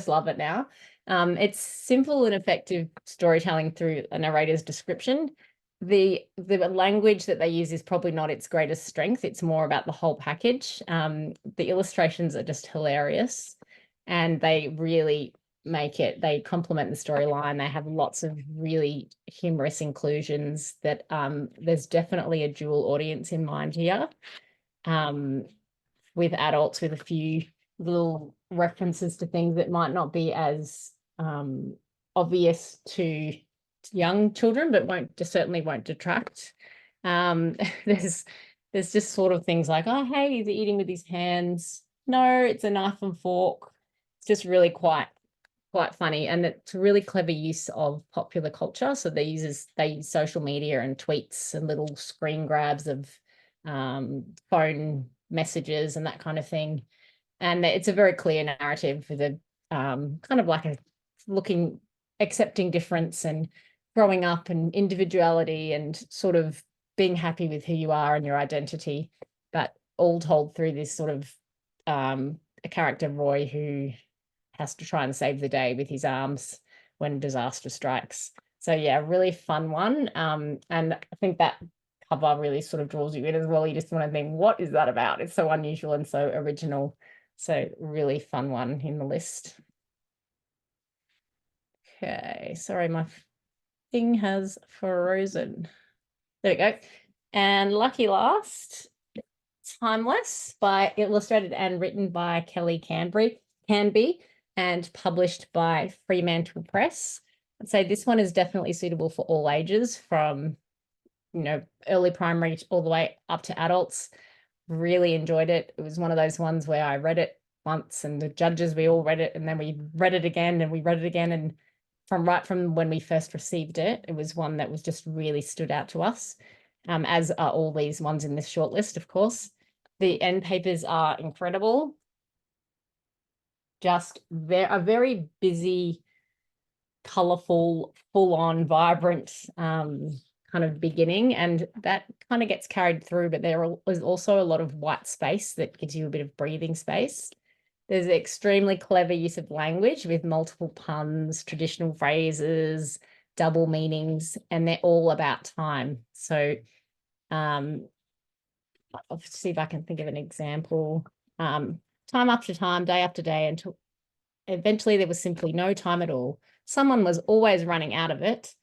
love it now. It's simple and effective storytelling through a narrator's description. The language that they use is probably not its greatest strength. It's more about the whole package. The illustrations are just hilarious, and they really they complement the storyline. They have lots of really humorous inclusions that there's definitely a dual audience in mind here, with adults, with a few little references to things that might not be as obvious to young children, but certainly won't detract. There's just sort of things like, oh, hey, he's eating with his hands. No, it's a knife and fork. It's just really quite funny, and it's a really clever use of popular culture. So they use social media and tweets and little screen grabs of phone messages and that kind of thing. And it's a very clear narrative with a kind of like accepting difference and growing up and individuality and sort of being happy with who you are and your identity, but all told through this sort of a character, Roy, who has to try and save the day with his arms when disaster strikes. So yeah, really fun one. And I think that cover really sort of draws you in as well. You just want to think, what is that about? It's so unusual and so original. So really fun one in the list. Okay, sorry, my thing has frozen. There we go. And lucky last, Timeless, illustrated and written by Kelly Canby and published by Fremantle Press. I'd say this one is definitely suitable for all ages, from early primary all the way up to adults. Really enjoyed it. It was one of those ones where I read it once and the judges, we all read it, and then we read it again and we read it again. And from when we first received it, it was one that was just really stood out to us, as are all these ones in this shortlist, of course. The end papers are incredible. Just a very busy, colourful, full-on, vibrant kind of beginning, and that kind of gets carried through, but there is also a lot of white space that gives you a bit of breathing space. There's an extremely clever use of language with multiple puns, traditional phrases, double meanings, and they're all about time. So I'll see if I can think of an example. Time after time, day after day, until eventually there was simply no time at all. Someone was always running out of it,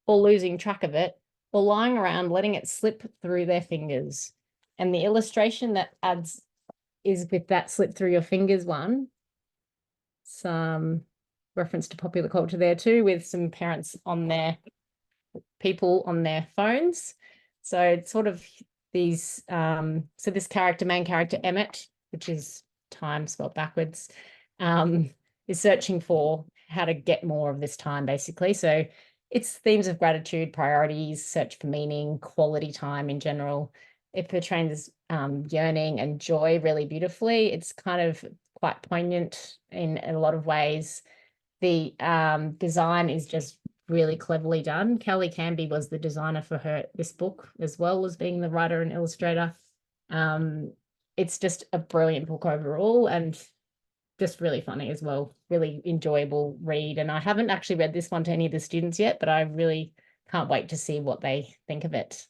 or losing track of it, or lying around letting it slip through their fingers. And the illustration that adds is with that slip through your fingers one. Some reference to popular culture there too, with some parents people on their phones. So it's sort of these, so this character, main character Emmett, which is time spelled backwards, is searching for how to get more of this time, basically. So it's themes of gratitude, priorities, search for meaning, quality time in general. It portrays yearning and joy really beautifully. It's kind of quite poignant in a lot of ways. The design is just really cleverly done. Kelly Canby was the designer for this book, as well as being the writer and illustrator. It's just a brilliant book overall, and just really funny as well. Really enjoyable read. And I haven't actually read this one to any of the students yet, but I really can't wait to see what they think of it.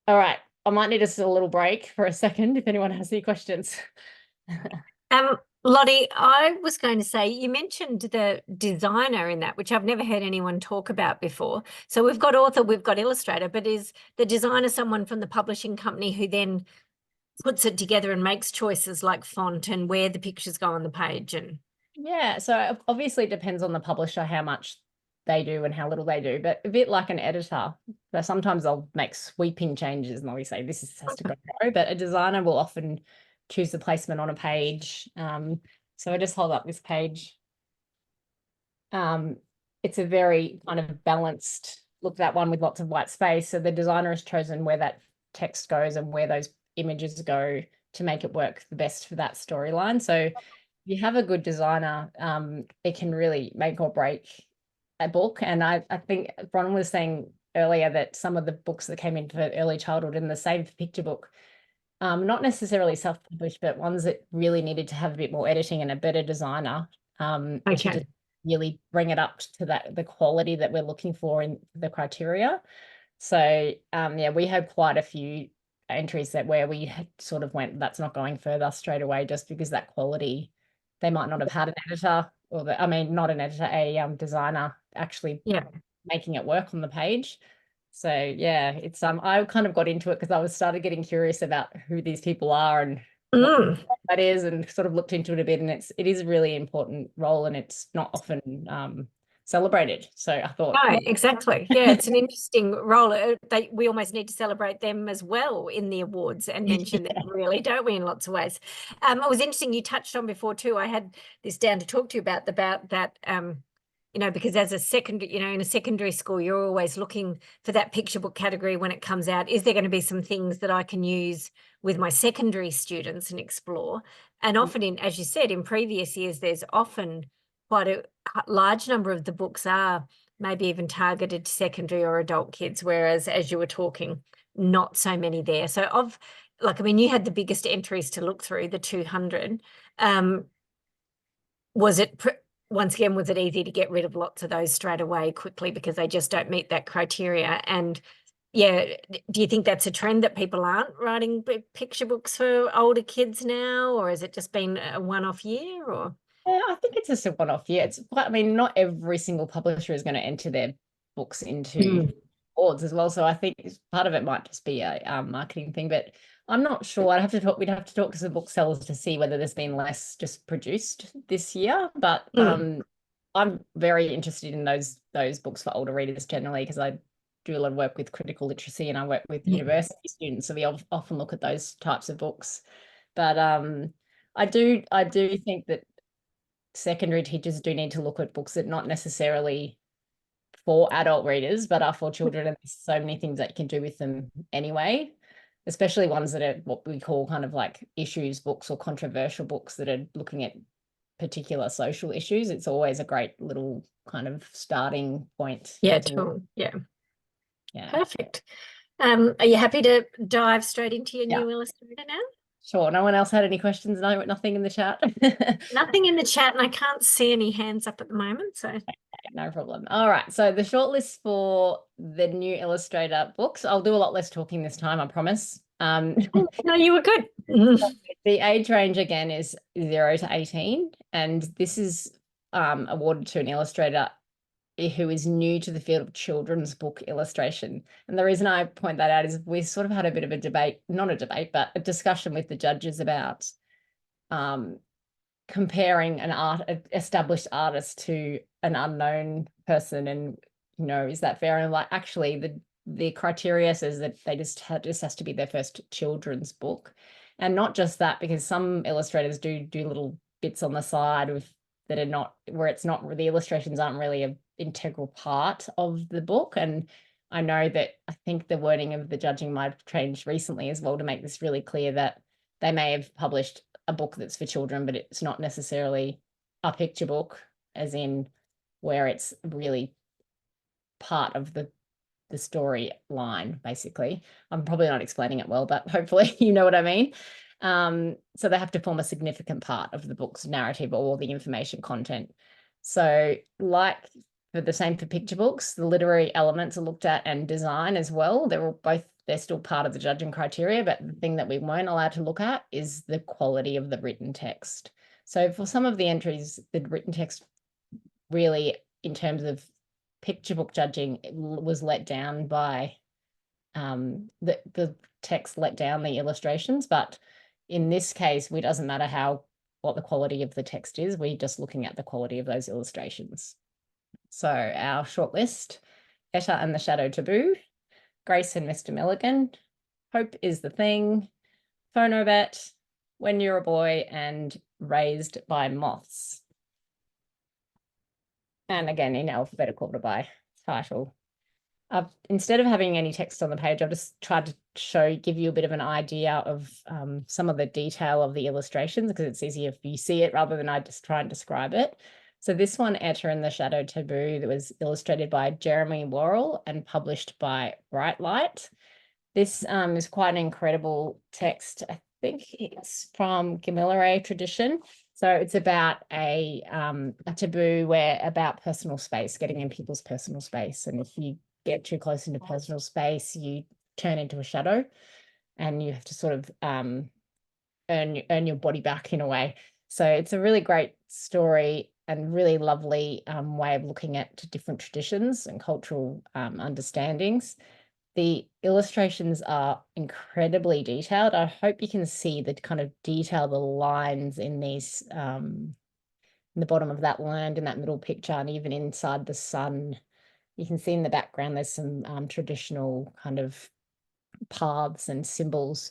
All right, I might need us a little break for a second if anyone has any questions. Lotte, I was going to say, you mentioned the designer in that, which I've never heard anyone talk about before. So we've got author, we've got illustrator, but is the designer someone from the publishing company who then puts it together and makes choices like font and where the pictures go on the page? And yeah, so obviously it depends on the publisher how much they do and how little they do, but a bit like an editor. So sometimes they'll make sweeping changes and they'll say this has to go, but a designer will often choose the placement on a page. So I just hold up this page. It's a very kind of balanced, look, that one with lots of white space. So the designer has chosen where that text goes and where those images go to make it work the best for that storyline. So if you have a good designer, it can really make or break a book. And I think Bronwyn was saying earlier that some of the books that came into early childhood in the Save Picture book, not necessarily self-published, but ones that really needed to have a bit more editing and a better designer to just really bring it up to the quality that we're looking for in the criteria. So yeah, we had quite a few entries that where we had sort of went, that's not going further straight away, just because that quality, they might not have had an editor, or not an editor, a designer actually making it work on the page. So yeah, it's I kind of got into it because I started getting curious about who these people are and what that is, and sort of looked into it a bit. And it is a really important role, and it's not often celebrated. So I thought, no, exactly. Yeah, it's an interesting role. We almost need to celebrate them as well in the awards and mention them, really, don't we, in lots of ways. It was interesting you touched on before too. I had this down to talk to you about that. You know, because as a secondary, in a secondary school, you're always looking for that picture book category when it comes out. Is there going to be some things that I can use with my secondary students and explore? And often, as you said, in previous years, there's often quite a large number of the books are maybe even targeted to secondary or adult kids, whereas as you were talking, not so many there. So you had the biggest entries to look through, the 200. Was it once again, was it easy to get rid of lots of those straight away quickly because they just don't meet that criteria? And yeah, do you think that's a trend that people aren't writing picture books for older kids now, or has it just been a one-off year? Or yeah, I think it's just a one-off year. It's quite, not every single publisher is going to enter their books into awards as well. So I think part of it might just be a marketing thing, but I'm not sure. We'd have to talk to some booksellers to see whether there's been less just produced this year. But I'm very interested in those books for older readers generally, because I do a lot of work with critical literacy and I work with university students, so we often look at those types of books. But I do think that secondary teachers do need to look at books that not necessarily for adult readers, but are for children, and there's so many things that you can do with them anyway, especially ones that are what we call kind of like issues books or controversial books that are looking at particular social issues. It's always a great little kind of starting point. Yeah. Perfect. Are you happy to dive straight into your new Illustrator now? Sure. No one else had any questions? No, nothing in the chat? Nothing in the chat, and I can't see any hands up at the moment. So no problem. All right. So the shortlist for the new Illustrator books, I'll do a lot less talking this time, I promise. No, you were good. The age range again is 0 to 18, and this is awarded to an illustrator who is new to the field of children's book illustration. And the reason I point that out is we sort of had a bit of a debate, not a debate, but a discussion with the judges about comparing an established artist to an unknown person, and is that fair? And actually the criteria says that they just has to be their first children's book. And not just that, because some illustrators do little bits on the side that are not, where it's not, the illustrations aren't really an integral part of the book. And I know that I think the wording of the judging might have changed recently as well to make this really clear that they may have published a book that's for children, but it's not necessarily a picture book, as in where it's really part of the story line, basically. I'm probably not explaining it well, but hopefully you know what I mean. So they have to form a significant part of the book's narrative or the information content. So like for the same for picture books, the literary elements are looked at, and design as well. They're still part of the judging criteria, but the thing that we weren't allowed to look at is the quality of the written text. So for some of the entries, the written text really, in terms of picture book judging, was let down by the text let down the illustrations. But in this case, it doesn't matter what the quality of the text is. We're just looking at the quality of those illustrations. So our shortlist: Etta and the Shadow Taboo, Grace and Mr. Milligan, Hope is the Thing, Phonobet, When You're a Boy, and Raised by Moths. And again, in alphabetical order by title. Instead of having any text on the page, I've just tried to give you a bit of an idea of some of the detail of the illustrations, because it's easier if you see it rather than I just try and describe it. So this one, Etta and the Shadow Taboo, that was illustrated by Jeremy Worrell and published by Bright Light. This is quite an incredible text. I think it's from Gamilaré tradition. So it's about a taboo about personal space, getting in people's personal space. And if you get too close into personal space, you turn into a shadow, and you have to sort of earn your body back in a way. So it's a really great story and really lovely way of looking at different traditions and cultural understandings. The illustrations are incredibly detailed. I hope you can see the kind of detail, the lines in these, in the bottom of that land, in that middle picture, and even inside the sun. You can see in the background there's some traditional kind of paths and symbols.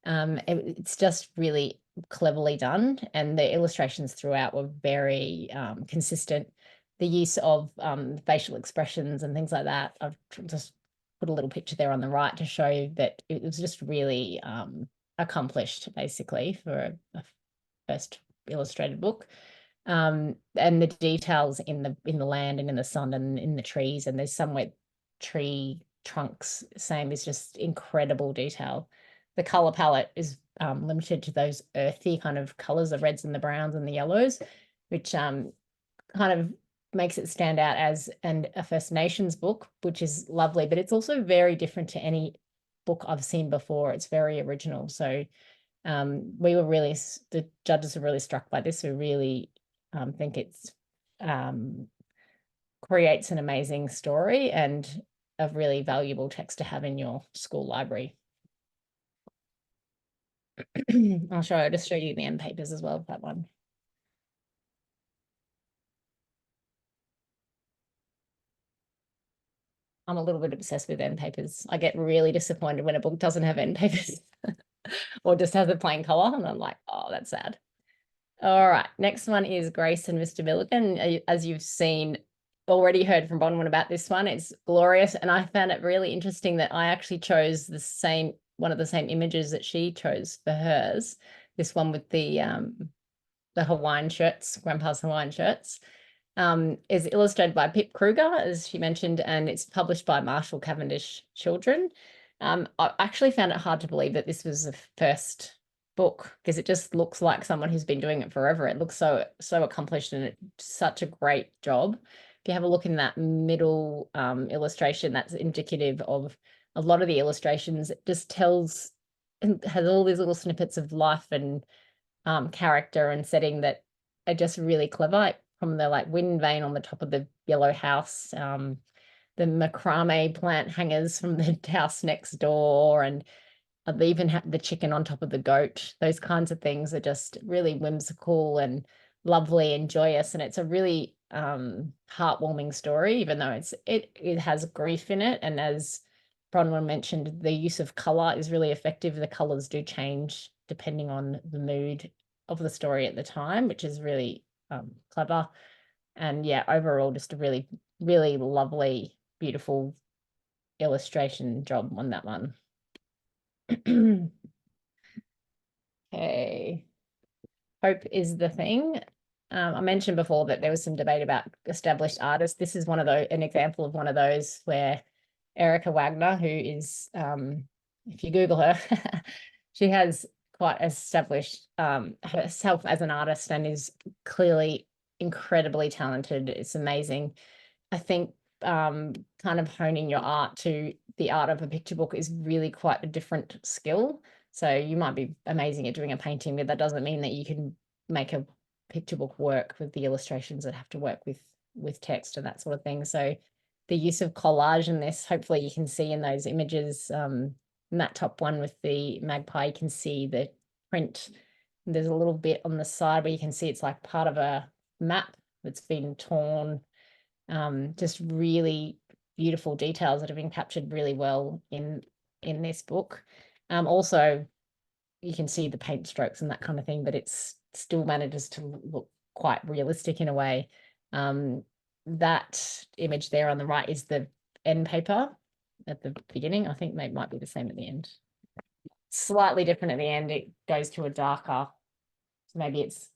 It's just really cleverly done, and the illustrations throughout were very consistent. The use of facial expressions and things like that, I've just put a little picture there on the right to show you that it was just really accomplished, basically, for a first illustrated book. And the details in the land and in the sun and in the trees, and there's somewhere tree trunks, same, is just incredible detail. The color palette is limited to those earthy kind of colors, the reds and the browns and the yellows, which kind of makes it stand out as a First Nations book, which is lovely, but it's also very different to any book I've seen before. It's very original. So the judges were really struck by this. We really think it's creates an amazing story and a really valuable text to have in your school library. I'll just show you the end papers as well, that one. I'm a little bit obsessed with end papers. I get really disappointed when a book doesn't have end papers or just has a plain color, and I'm like, oh, that's sad. All right, next one is Grace and Mr. Milligan. As you've already heard from Bronwyn about this one, it's glorious, and I found it really interesting that I actually chose one of the same images that she chose for hers. This one with the Hawaiian shirts, Grandpa's Hawaiian shirts. Is illustrated by Pip Kruger, as she mentioned, and it's published by Marshall Cavendish Children. I actually found it hard to believe that this was the first book, because it just looks like someone who's been doing it forever. It looks so accomplished, and it's such a great job. If you have a look in that middle illustration, that's indicative of a lot of the illustrations. It just has all these little snippets of life and character and setting that are just really clever. From the wind vane on the top of the yellow house, the macrame plant hangers from the house next door, and they even have the chicken on top of the goat. Those kinds of things are just really whimsical and lovely and joyous, and it's a really heartwarming story, even though it has grief in it. And as Bronwyn mentioned, the use of color is really effective. The colors do change depending on the mood of the story at the time, which is really clever. And yeah, overall, just a really, really lovely, beautiful illustration job on that one. Okay. Hope is the thing. I mentioned before that there was some debate about established artists. This is one of those, an example of one of those where Erica Wagner, who is, if you Google her, she has quite established herself as an artist and is clearly incredibly talented. It's amazing. I think kind of honing your art to the art of a picture book is really quite a different skill. So you might be amazing at doing a painting, but that doesn't mean that you can make a picture book work with the illustrations that have to work with text and that sort of thing. So the use of collage in this, hopefully you can see in those images, in that top one with the magpie, you can see the print. There's a little bit on the side where you can see it's like part of a map that's been torn. Just really beautiful details that have been captured really well in this book. Also, you can see the paint strokes and that kind of thing, but it's still manages to look quite realistic in a way. That image there on the right is the end paper at the beginning. I think they might be the same at the end. Slightly different at the end. It goes to a darker, so maybe it's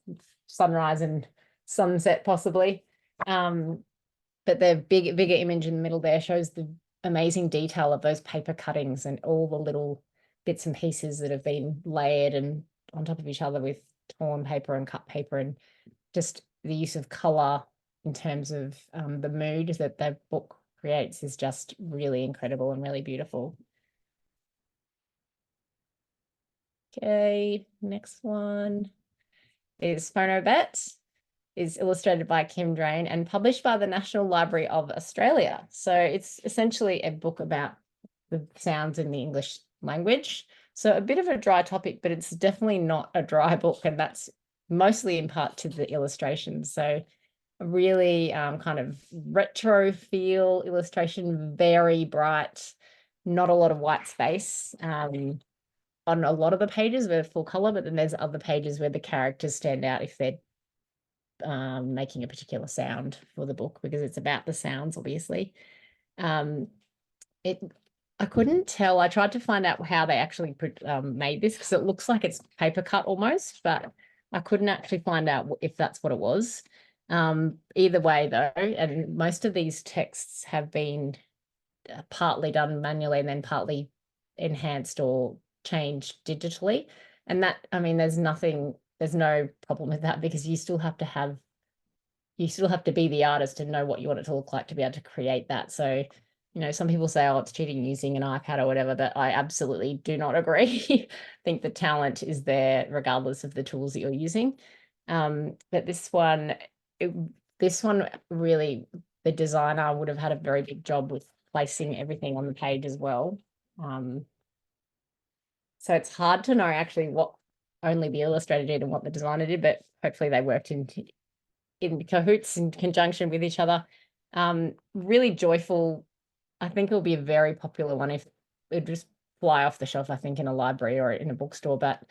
sunrise and sunset possibly. But the bigger image in the middle there shows the amazing detail of those paper cuttings and all the little bits and pieces that have been layered and on top of each other with torn paper and cut paper, and just the use of color in terms of the mood that the book creates is just really incredible and really beautiful. Okay, next one is Phonobet. Is illustrated by Kim Drain and published by the National Library of Australia. So it's essentially a book about the sounds in the English language. So a bit of a dry topic, but it's definitely not a dry book, and that's mostly in part to the illustrations. So a really kind of retro feel illustration, very bright, not a lot of white space on a lot of the pages where full color, but then there's other pages where the characters stand out if they're making a particular sound for the book, because it's about the sounds, obviously. I couldn't tell. I tried to find out how they actually made this, because it looks like it's paper cut almost, but I couldn't actually find out if that's what it was. Either way though, and most of these texts have been partly done manually and then partly enhanced or changed digitally. And that, I mean, there's no problem with that, because you still have to be the artist and know what you want it to look like to be able to create that. So, you know, some people say, oh, it's cheating using an iPad or whatever, but I absolutely do not agree. I think the talent is there regardless of the tools that you're using. But this one really, the designer would have had a very big job with placing everything on the page as well. So it's hard to know actually what only the illustrator did and what the designer did, but hopefully they worked in cahoots, in conjunction with each other. Really joyful. I think it'll be a very popular one if it just fly off the shelf, I think, in a library or in a bookstore. But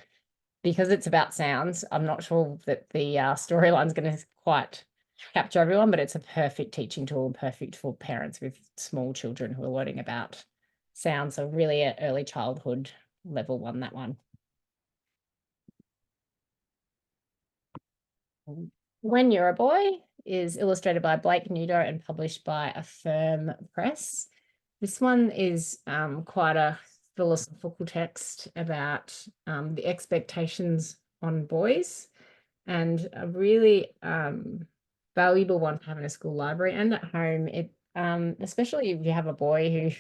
because it's about sounds, I'm not sure that the storyline is going to quite capture everyone, but it's a perfect teaching tool and perfect for parents with small children who are learning about sounds. So really an early childhood level one, that one. When You're a Boy is illustrated by Blake Nudo and published by Affirm Press. This one is quite a philosophical text about the expectations on boys, and a really valuable one for having a school library and at home. It especially if you have a boy who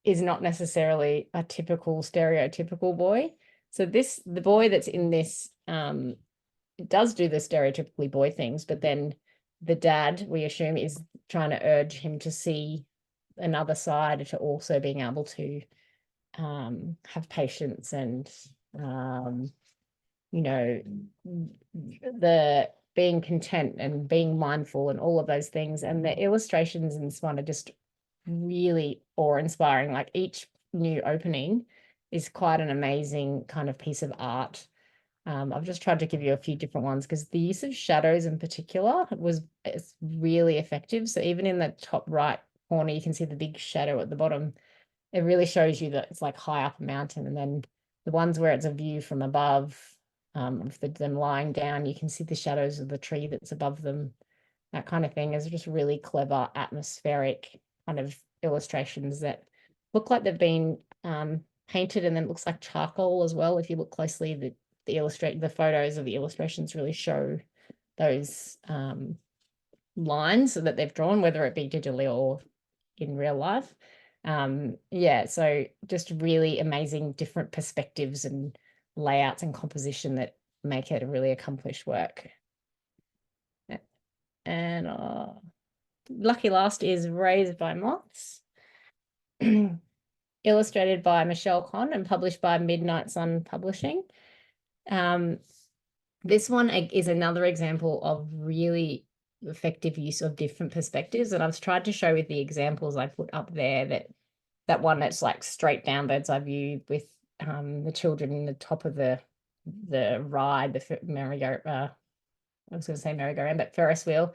is not necessarily a typical stereotypical boy. So the boy that's in this does do the stereotypically boy things, but then the dad, we assume, is trying to urge him to see another side, to also being able to have patience and you know, the being content and being mindful and all of those things. And the illustrations in this one are just really awe-inspiring. Like each new opening is quite an amazing kind of piece of art. I've just tried to give you a few different ones because the use of shadows in particular it's really effective. So even in the top right corner, you can see the big shadow at the bottom. It really shows you that it's like high up a mountain. And then the ones where it's a view from above, of them lying down, you can see the shadows of the tree that's above them. That kind of thing is just really clever, atmospheric kind of illustrations that look like they've been painted, and then it looks like charcoal as well. If you look closely, the photos of the illustrations really show those lines that they've drawn, whether it be digitally or in real life. Yeah, so just really amazing different perspectives and layouts and composition that make it a really accomplished work. And lucky last is Raised by Moths, illustrated by Michelle Conn and published by Midnight Sun Publishing. This one is another example of really effective use of different perspectives, and I've tried to show with the examples I put up there that one that's like straight down bird's eye view with the children in the top of the ride, the merry-go-round, I was going to say merry-go-round, but Ferris wheel,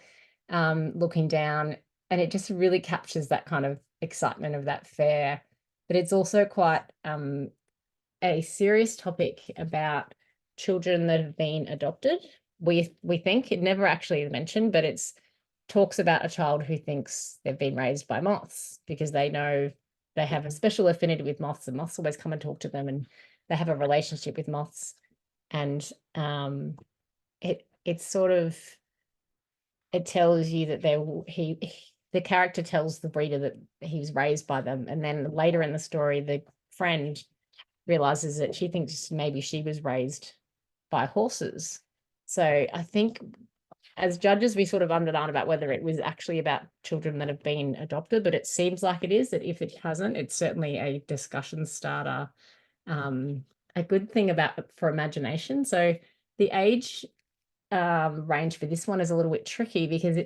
looking down, and it just really captures that kind of excitement of that fair. But it's also quite a serious topic about children that have been adopted. We think it never actually is mentioned, but it's talks about a child who thinks they've been raised by moths because they know they have a special affinity with moths, and moths always come and talk to them, and they have a relationship with moths. And it sort of, it tells you that the character tells the reader that he was raised by them, and then later in the story the friend realizes that she thinks maybe she was raised by horses. So I think as judges we sort of underline about whether it was actually about children that have been adopted, but it seems like it is, that if it hasn't, it's certainly a discussion starter, a good thing for imagination. So the age range for this one is a little bit tricky because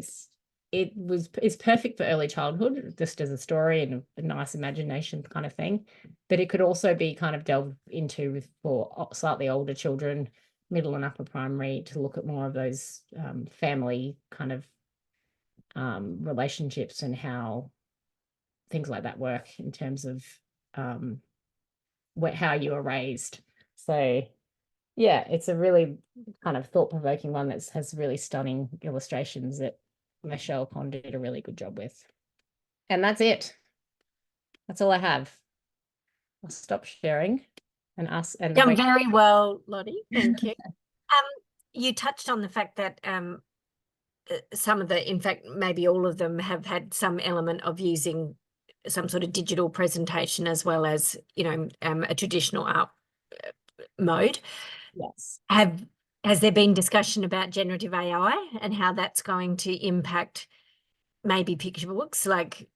it's perfect for early childhood, just as a story and a nice imagination kind of thing, but it could also be kind of delved into for slightly older children, middle and upper primary, to look at more of those family kind of relationships and how things like that work in terms of how you are raised. So yeah, it's a really kind of thought-provoking one that has really stunning illustrations that Michelle Conn did a really good job with. And that's it. That's all I have. I'll stop sharing and Done very well, Lotte. Thank you. You touched on the fact that some of the, in fact, maybe all of them have had some element of using some sort of digital presentation as well as, you know, a traditional art mode. Yes. Has there been discussion about generative AI and how that's going to impact maybe picture books? Like,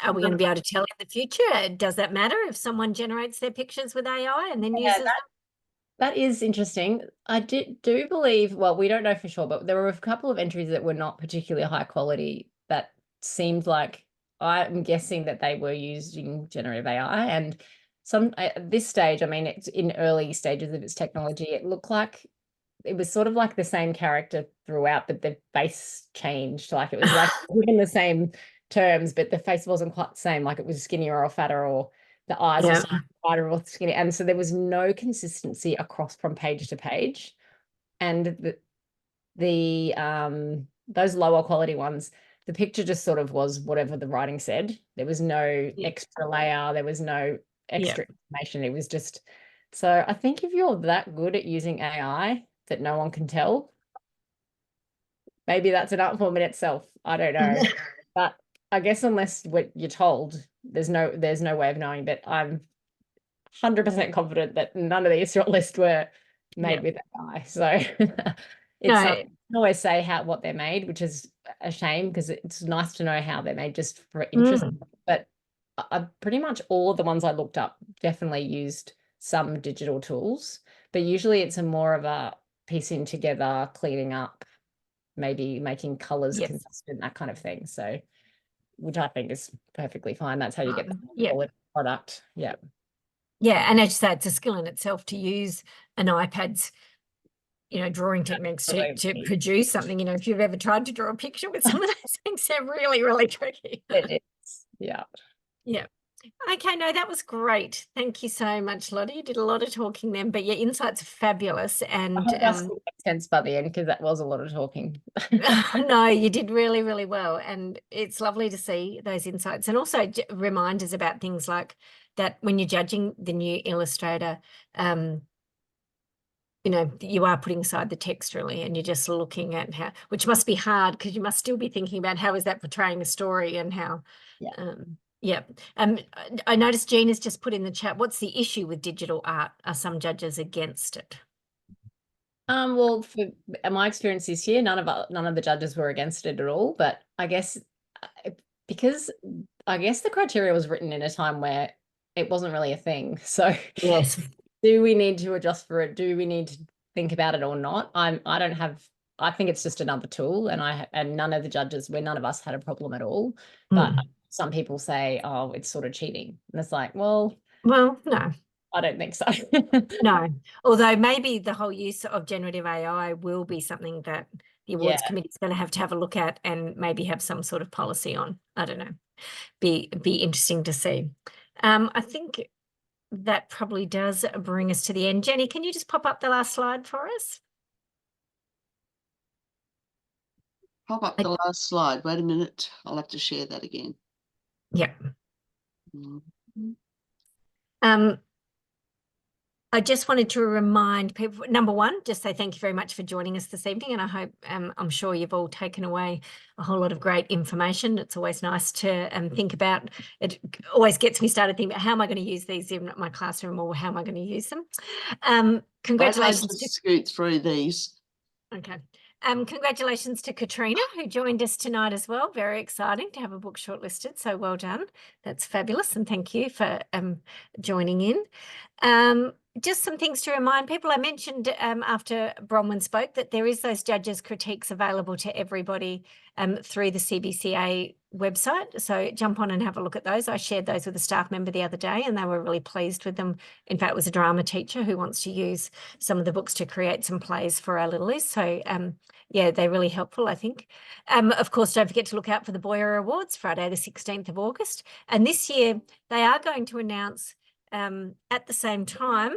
are we going to be able to tell in the future? Does that matter if someone generates their pictures with AI and then uses them? That is interesting. I do believe, well, we don't know for sure, but there were a couple of entries that were not particularly high quality that seemed like, I'm guessing that they were using generative AI. And at this stage, I mean, it's in early stages of its technology, it looked like it was sort of like the same character throughout, but the face changed. Like it was like in the same terms, but the face wasn't quite the same. Like it was skinnier or fatter, or the eyes were wider or skinny. And so there was no consistency across from page to page. And those lower quality ones, the picture just sort of was whatever the writing said. There was no extra layer. There was no extra information. It was just, so I think if you're that good at using AI that no one can tell, maybe that's an art form in itself. I don't know. But I guess unless what you're told, there's no way of knowing. But I'm 100% confident that none of these shortlists were made with AI. So I can always say what they're made, which is a shame because it's nice to know how they're made just for interest. But pretty much all of the ones I looked up definitely used some digital tools, but usually it's more of a piecing together, cleaning up, maybe making colors consistent, that kind of thing. So which I think is perfectly fine. That's how you get the Yeah. quality product. Yeah. Yeah, and as you say, it's a skill in itself to use an iPad's, drawing techniques to Absolutely. produce something. If you've ever tried to draw a picture with some of those things, they're really, really tricky. It is. Yeah. Yeah. Okay, no, that was great. Thank you so much, Lotte. You did a lot of talking then, but your insights are fabulous. I And hope that still makes sense by the end, because that was a lot of talking. no, you did really, really well. And it's lovely to see those insights, and also reminders about things like that when you're judging the new Illustrator, you are putting aside the text really, and you're just looking at how, which must be hard because you must still be thinking about how is that portraying the story and how. Yeah. I noticed Jean has just put in the chat, what's the issue with digital art? Are some judges against it? Well, for my experience this year, none of the judges were against it at all. But I guess because the criteria was written in a time where it wasn't really a thing. So Yes. do we need to adjust for it? Do we need to think about it or not? I think it's just another tool, and none of the judges, none of us had a problem at all. But some people say, oh, it's sort of cheating. And it's like, well, no. I don't think so. No, although maybe the whole use of generative AI will be something that the awards committee is going to have a look at and maybe have some sort of policy on. I don't know. Be interesting to see. I think that probably does bring us to the end. Jenny, can you just pop up the last slide for us? Pop up the last slide. Wait a minute. I'll have to share that again. Yeah. Mm-hmm. I just wanted to remind people, number one, just say thank you very much for joining us this evening. And I hope, I'm sure you've all taken away a whole lot of great information. It's always nice to think about, it always gets me started thinking about how am I going to use these in my classroom, or how am I going to use them? Congratulations. I'll just scoot through these. Okay. Congratulations to Katrina, who joined us tonight as well. Very exciting to have a book shortlisted. So well done. That's fabulous. And thank you for joining in. Just some things to remind people. I mentioned after Bronwyn spoke that there is those judges' critiques available to everybody through the CBCA website. So jump on and have a look at those. I shared those with a staff member the other day and they were really pleased with them. In fact, it was a drama teacher who wants to use some of the books to create some plays for our littlies. So yeah, they're really helpful, I think. Of course, don't forget to look out for the Boyer Awards, Friday the 16th of August. And this year they are going to announce at the same time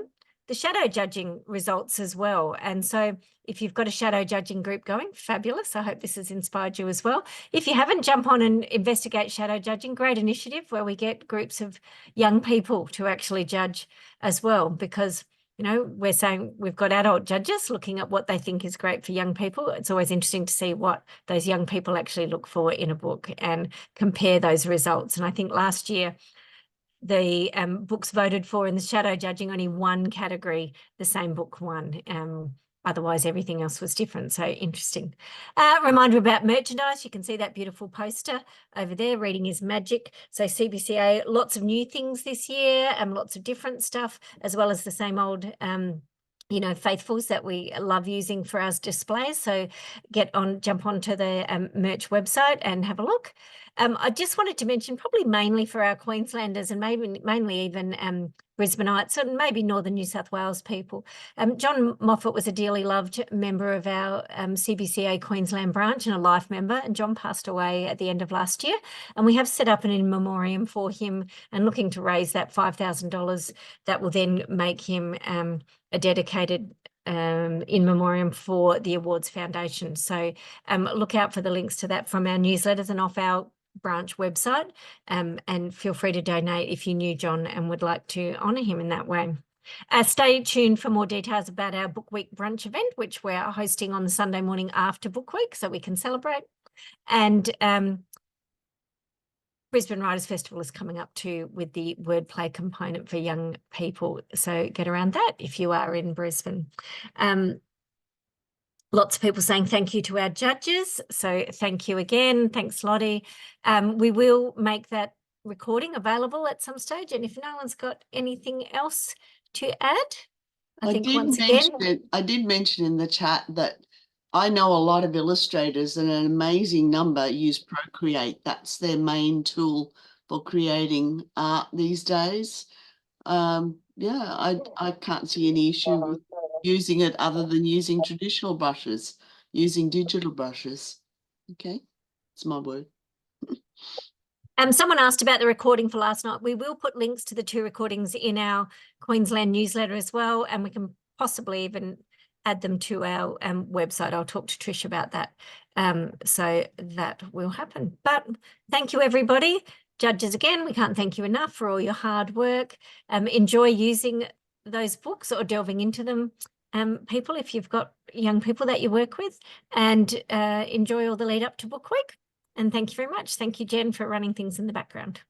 the shadow judging results as well. And so if you've got a shadow judging group going, fabulous. I hope this has inspired you as well. If you haven't, jump on and investigate shadow judging. Great initiative where we get groups of young people to actually judge as well, because we're saying we've got adult judges looking at what they think is great for young people. It's always interesting to see what those young people actually look for in a book and compare those results. And I think last year the books voted for in the shadow judging, only one category, the same book won. Otherwise, everything else was different. So interesting. Reminder about merchandise. You can see that beautiful poster over there, Reading is Magic. So CBCA, lots of new things this year, lots of different stuff, as well as the same old faithfuls that we love using for our displays. So jump onto the merch website and have a look. I just wanted to mention, probably mainly for our Queenslanders and mainly even Brisbaneites and maybe Northern New South Wales people. John Moffat was a dearly loved member of our CBCA Queensland branch and a life member, and John passed away at the end of last year. And we have set up an in memoriam for him and looking to raise that $5,000 that will then make him a dedicated in memoriam for the Awards Foundation. So look out for the links to that from our newsletters and off our branch website, and feel free to donate if you knew John and would like to honour him in that way. Stay tuned for more details about our Book Week brunch event, which we're hosting on the Sunday morning after Book Week so we can celebrate. And Brisbane Writers Festival is coming up too with the wordplay component for young people. So get around that if you are in Brisbane. Lots of people saying thank you to our judges. So thank you again. Thanks, Lotte. We will make that recording available at some stage. And if no one's got anything else to add, I think once again. I did mention in the chat that I know a lot of illustrators and an amazing number use Procreate. That's their main tool for creating art these days. Yeah, I can't see any issue with using it other than using traditional brushes, using digital brushes. Okay, it's my word. Someone asked about the recording for last night. We will put links to the 2 recordings in our Queensland newsletter as well, and we can possibly even add them to our website. I'll talk to Trish about that. So that will happen. But thank you, everybody. Judges, again, we can't thank you enough for all your hard work. Enjoy using those books or delving into them. People, if you've got young people that you work with, and enjoy all the lead up to Book Week. And thank you very much. Thank you, Jen, for running things in the background.